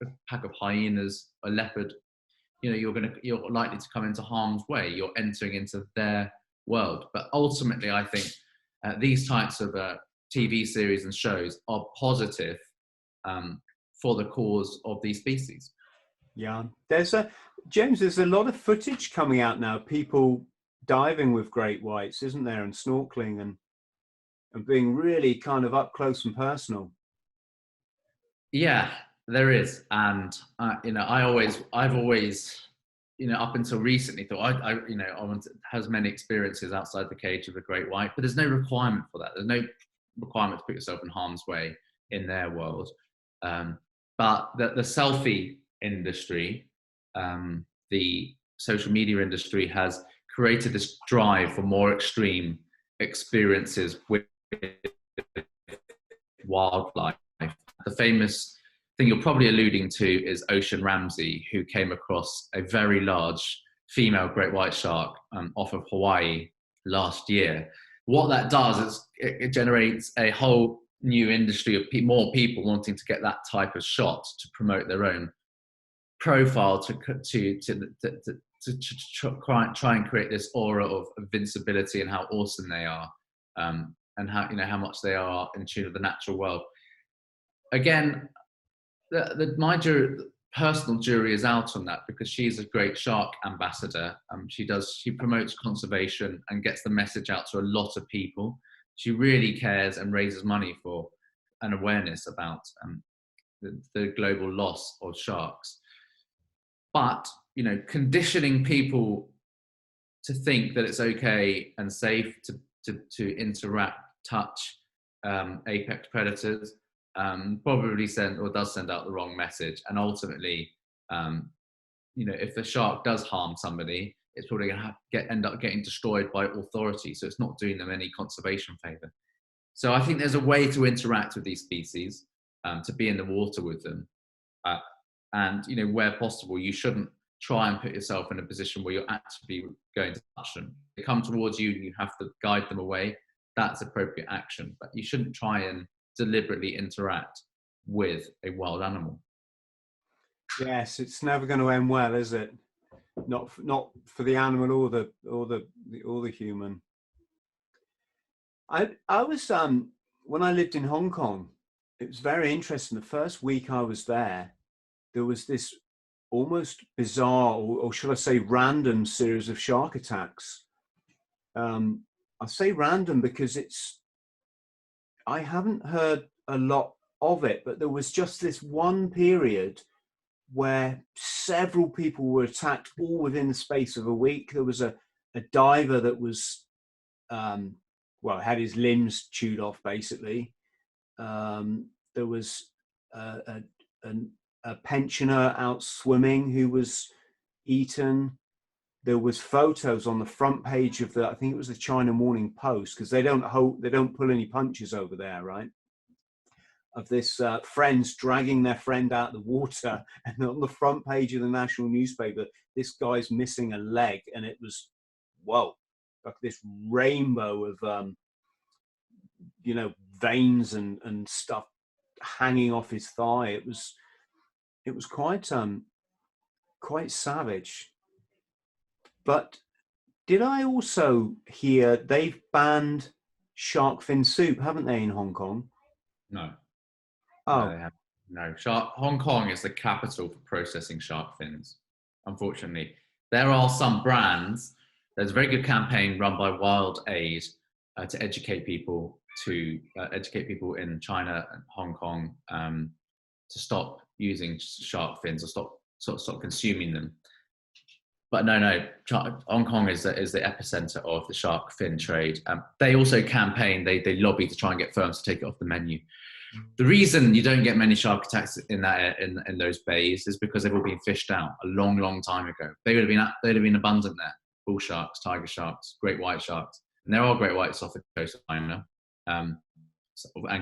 a pack of hyenas, a leopard, you know, you're likely to come into harm's way. You're entering into their world. But ultimately, I think these types of TV series and shows are positive for the cause of these species. Yeah, James, there's a lot of footage coming out now. People diving with great whites, isn't there, and snorkeling and being really kind of up close and personal. Yeah, there is, and you know, I've always, you know, up until recently thought I you know, I want to have as many experiences outside the cage of a great white, but there's no requirement for that. There's no requirement to put yourself in harm's way in their world. But the selfie industry, the social media industry, has created this drive for more extreme experiences with wildlife. The famous thing you're probably alluding to is Ocean Ramsey, who came across a very large female great white shark off of Hawaii last year. What that does is it generates a whole new industry of more people wanting to get that type of shot to promote their own profile, to try and create this aura of invincibility and how awesome they are, and how, you know, how much they are in tune with the natural world. Again, my personal jury is out on that, because she's a great shark ambassador. She promotes conservation and gets the message out to a lot of people. She really cares and raises money for an awareness about the global loss of sharks. But, you know, conditioning people to think that it's okay and safe to interact, touch apex predators probably does send out the wrong message. And ultimately, you know, if the shark does harm somebody, it's probably going to end up getting destroyed by authority. So it's not doing them any conservation favor. So I think there's a way to interact with these species, to be in the water with them. And, you know, where possible, you shouldn't try and put yourself in a position where you're actually going to touch them. They come towards you and you have to guide them away. That's appropriate action. But you shouldn't try and deliberately interact with a wild animal. Yes, it's never going to end well, is it? Not for the animal or the human. I was when I lived in Hong Kong, it was very interesting. The first week I was there, there was this almost bizarre, or should I say random series of shark attacks. I say random because I haven't heard a lot of it, but there was just this one period where several people were attacked all within the space of a week. There was a diver that was, well, had his limbs chewed off, basically. There was a pensioner out swimming who was eaten. There was photos on the front page of I think it was the China Morning Post, because they don't pull any punches over there, right? Of this friends dragging their friend out of the water, and on the front page of the national newspaper, this guy's missing a leg, and it was, whoa, like this rainbow of veins and stuff hanging off his thigh. It was quite savage. But did I also hear they've banned shark fin soup, haven't they, in Hong Kong? No. Oh. No, they haven't. No. Hong Kong is the capital for processing shark fins, unfortunately. There are some brands. There's a very good campaign run by Wild Aid to educate people in China and Hong Kong to stop using shark fins, or stop consuming them. But no, Hong Kong is the epicenter of the shark fin trade. They also campaign, they lobby to try and get firms to take it off the menu. The reason you don't get many shark attacks in those bays is because they've all been fished out a long, long time ago. They'd have been abundant there. Bull sharks, tiger sharks, great white sharks, and there are great whites off the coast of China and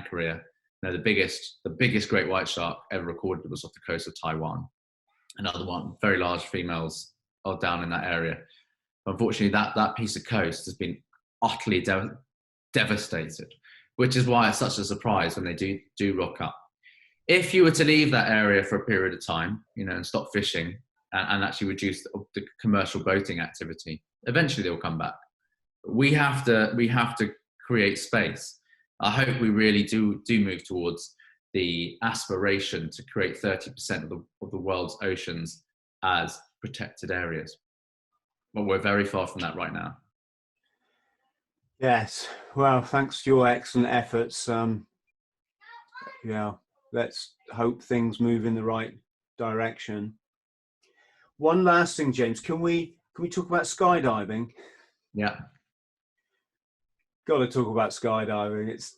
Korea. The biggest great white shark ever recorded was off the coast of Taiwan. Another one, very large females are down in that area. Unfortunately, that piece of coast has been utterly devastated, which is why it's such a surprise when they do rock up. If you were to leave that area for a period of time, and stop fishing and actually reduce the commercial boating activity, eventually they'll come back. We have to create space. I hope we really do move towards the aspiration to create 30% of the world's oceans as protected areas. But we're very far from that right now. Yes. Well, thanks to your excellent efforts. Let's hope things move in the right direction. One last thing, James, can we talk about skydiving? Yeah. Got to talk about skydiving. It's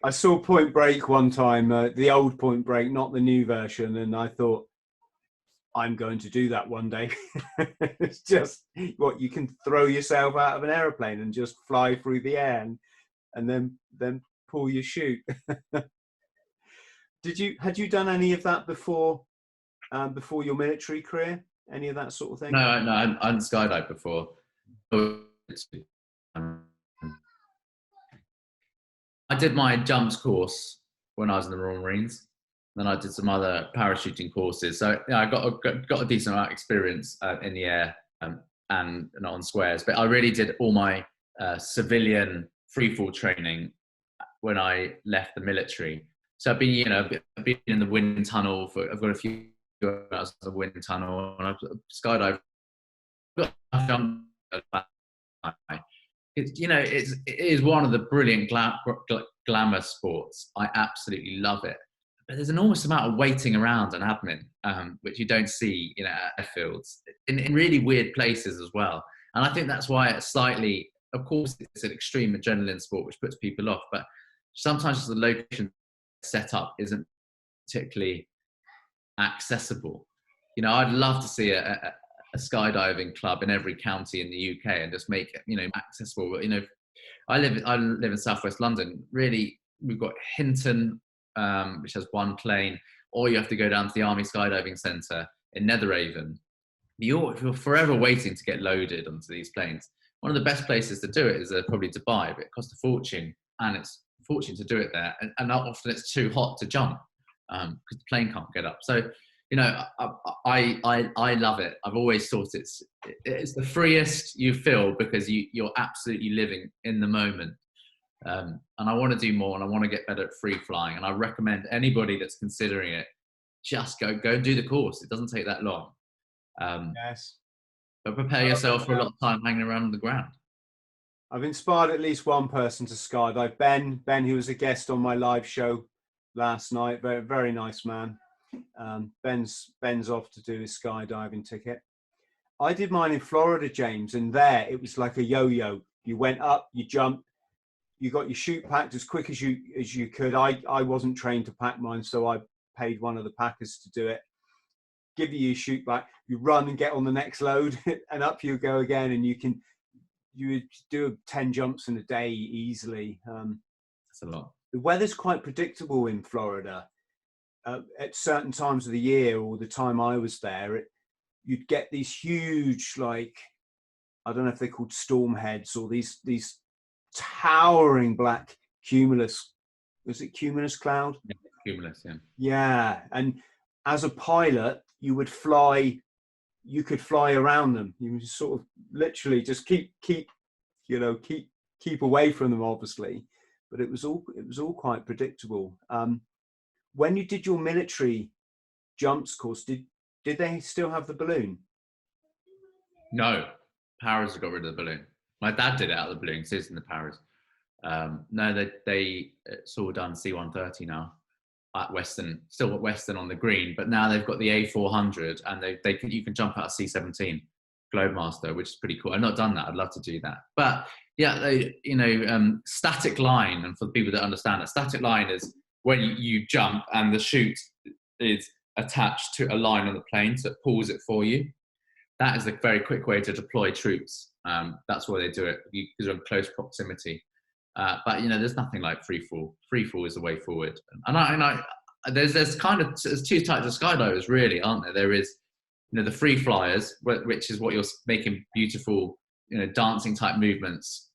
I saw Point Break one time, the old Point Break, not the new version, and I thought, I'm going to do that one day. It's just what you can throw yourself out of an aeroplane and just fly through the air and then pull your chute. Had you done any of that before your military career? Any of that sort of thing? No, I hadn't skydived before. I did my jumps course when I was in the Royal Marines. Then I did some other parachuting courses. So I got a decent amount of experience in the air and on squares. But I really did all my civilian freefall training when I left the military. So I've been in the wind tunnel I've got a few hours in the wind tunnel, and I've skydived. It is one of the brilliant glamour sports. I absolutely love it. But there's an enormous amount of waiting around and admin, which you don't see at airfields, in really weird places as well. And I think that's why it's slightly, of course, it's an extreme adrenaline sport, which puts people off. But sometimes the location set up isn't particularly accessible. I'd love to see a skydiving club in every county in the UK and just make it, accessible. But, I live in Southwest London. Really, we've got Hinton, which has one plane, or you have to go down to the Army Skydiving Centre in Netheravon. You're forever waiting to get loaded onto these planes. One of the best places to do it is probably Dubai, but it costs a fortune, and it's a fortune to do it there. And often it's too hot to jump because the plane can't get up. So you know, I love it. I've always thought it's the freest you feel because you're absolutely living in the moment. And I want to do more, and I want to get better at free flying. And I recommend anybody that's considering it, just go and do the course. It doesn't take that long. Yes. But prepare yourself for a lot of time hanging around on the ground. I've inspired at least one person to skydive. Ben, who was a guest on my live show last night. Very, very nice man. Ben's off to do his skydiving ticket. I did mine in Florida, James, and there it was like a yo-yo. You went up, you jumped, you got your chute packed as quick as you could. I wasn't trained to pack mine, so I paid one of the packers to do it. Give you your chute back, you run and get on the next load, and up you go again, and you would do 10 jumps in a day easily. That's a lot. The weather's quite predictable in Florida. At certain times of the year, or the time I was there, you'd get these huge, like, I don't know if they're called storm heads, or these towering black cumulus. Was it cumulus cloud? Yeah, cumulus, yeah. Yeah, and as a pilot, you could fly around them. You would sort of literally just keep away from them, obviously. But it was all quite predictable. When you did your military jumps course, did they still have the balloon? No, Paris got rid of the balloon. My dad did it out of the balloon, so it's in the Paris. No, it's all done C-130 now at Western, still at Western on the green, but now they've got the A400, and you can jump out of C-17 Globemaster, which is pretty cool. I've not done that. I'd love to do that. But yeah, static line, and for the people that understand it, static line is when you jump and the chute is attached to a line on the plane, so it pulls it for you. That is a very quick way to deploy troops. That's why they do it, because you're in close proximity. But there's nothing like free fall. Free fall is the way forward. And there's two types of skydivers, really, aren't there? There is, the free flyers, which is what you're making beautiful, dancing type movements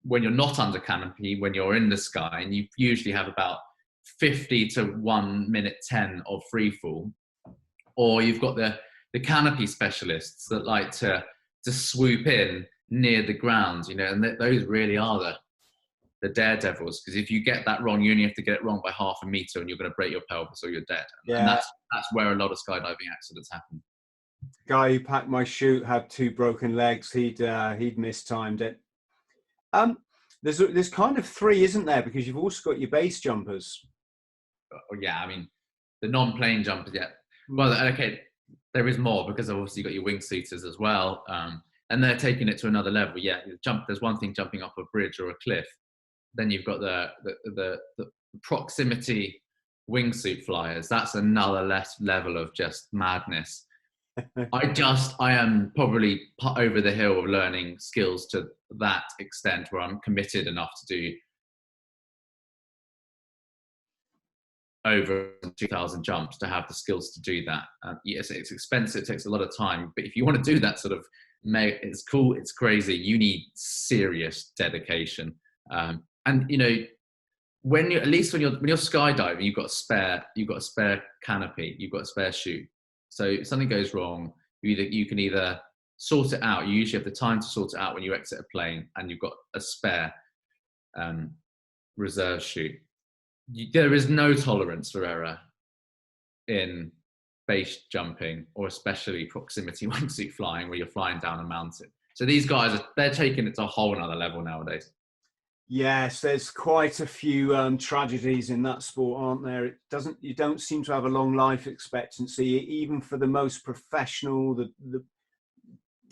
when you're not under canopy, when you're in the sky, and you usually have about 50 to 1 minute 10 of free fall. Or you've got the canopy specialists that like to swoop in near the ground, and those really are the daredevils, because if you get that wrong, you only have to get it wrong by half a meter, and you're going to break your pelvis or you're dead. Yeah. And that's where a lot of skydiving accidents happen. Guy who packed my chute had 2 broken legs. He'd mistimed it. There's kind of 3, isn't there? Because you've also got your base jumpers. Oh, yeah, I mean the non-plane jumpers. Yeah. Well, okay, there is more, because obviously you've got your wingsuiters as well, and they're taking it to another level. Yeah, there's one thing jumping off a bridge or a cliff. Then you've got the proximity wingsuit flyers. That's another level of just madness. I am probably over the hill of learning skills to that extent, where I'm committed enough to do over 2,000 jumps to have the skills to do that. Yes, it's expensive, it takes a lot of time, but if you want to do that sort of, it's cool, it's crazy, you need serious dedication. And when you're skydiving, you've got a spare canopy, you've got a spare chute. So if something goes wrong, you can either sort it out. You usually have the time to sort it out when you exit a plane, and you've got a spare reserve chute. There is no tolerance for error in base jumping, or especially proximity wingsuit flying, where you're flying down a mountain. So these guys, they're taking it to a whole nother level nowadays. Yes, there's quite a few tragedies in that sport, aren't there? You don't seem to have a long life expectancy, even for the most professional. The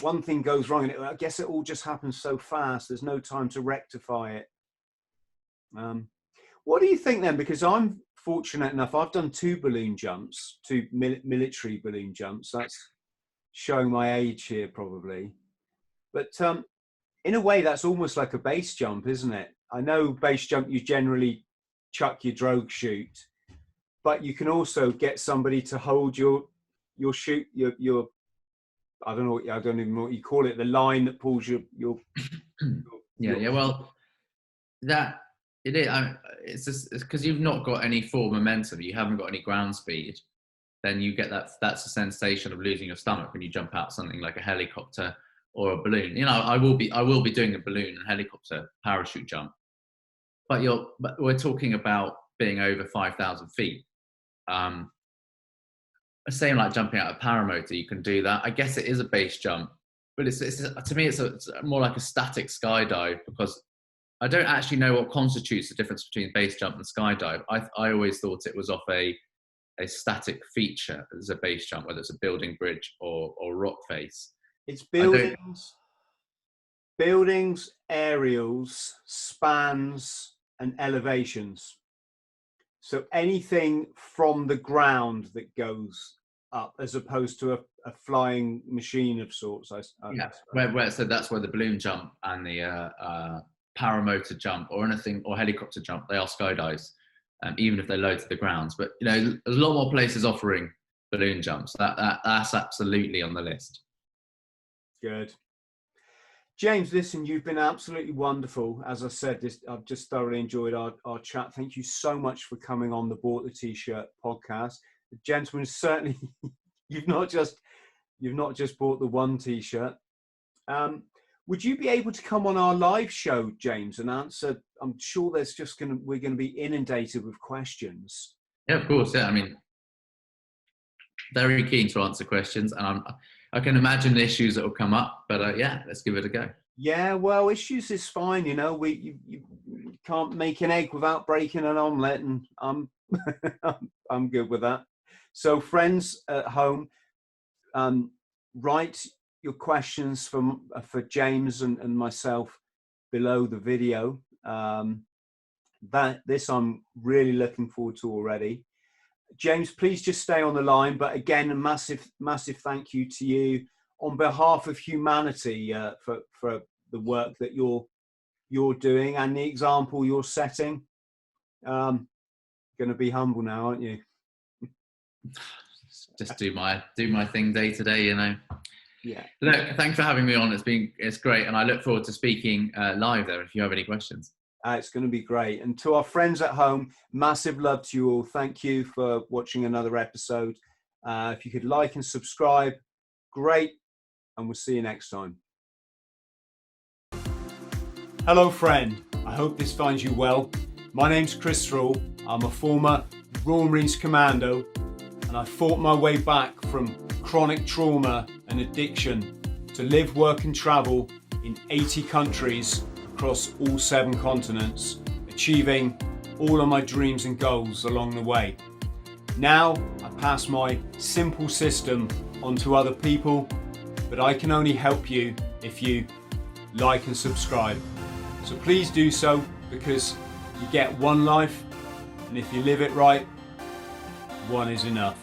one thing goes wrong, and I guess it all just happens so fast. There's no time to rectify it. What do you think then? Because I'm fortunate enough, I've done 2 balloon jumps, 2 military balloon jumps. That's showing my age here, probably. But in a way, that's almost like a base jump, isn't it? I know base jump, you generally chuck your drogue chute, but you can also get somebody to hold your chute, your I don't even know what you call it, the line that pulls your yeah. Well, that it is. It's just because you've not got any full momentum. You haven't got any ground speed. then you get that's a sensation of losing your stomach when you jump out something like a helicopter or a balloon. You know, I will be doing a balloon and helicopter parachute jump, but we're talking about being over 5,000 feet. Same like jumping out of paramotor, you can do that. I guess it is a base jump, but it's to me it's more like a static skydive, because I don't actually know what constitutes the difference between base jump and skydive. I always thought it was off a static feature as a base jump, whether it's a building, bridge, or rock face. It's buildings, aerials, spans, and elevations. So anything from the ground that goes up, as opposed to a flying machine of sorts. So that's where the balloon jump and the paramotor jump or anything, or helicopter jump, they are skydives, even if they're low to the ground. But you know, there's a lot more places offering balloon jumps. That's absolutely on the list. Good. James, listen, you've been absolutely wonderful. As I said, I've just thoroughly enjoyed our chat. Thank you so much for coming on the Bought the T-Shirt podcast. The gentlemen, certainly, you've not just bought the one T-shirt. Would you be able to come on our live show, James, and answer? I'm sure we're going to be inundated with questions. Yeah, of course. Yeah, I mean, very keen to answer questions, and I can imagine the issues that will come up, but yeah, let's give it a go. Yeah, well, issues is fine. You know, you can't make an egg without breaking an omelette, and I'm good with that. So, friends at home, write your questions for James and myself below the video. This I'm really looking forward to already. James, please just stay on the line. But again, a massive thank you to you on behalf of humanity for the work that you're doing and the example you're setting. Going to be humble now, aren't you? Just do my thing day to day, you know. Yeah. Look, thanks for having me on. It's great, and I look forward to speaking live there if you have any questions. It's going to be great. And to our friends at home, massive love to you all. Thank you for watching another episode. If you could like and subscribe, great. And we'll see you next time. Hello, friend. I hope this finds you well. My name's Chris THRALL. I'm a former Royal Marines Commando, and I fought my way back from chronic trauma and addiction to live, work and travel in 80 countries across all 7 continents, achieving all of my dreams and goals along the way. Now I pass my simple system on to other people, but I can only help you if you like and subscribe. So please do so, because you get one life, and if you live it right, one is enough.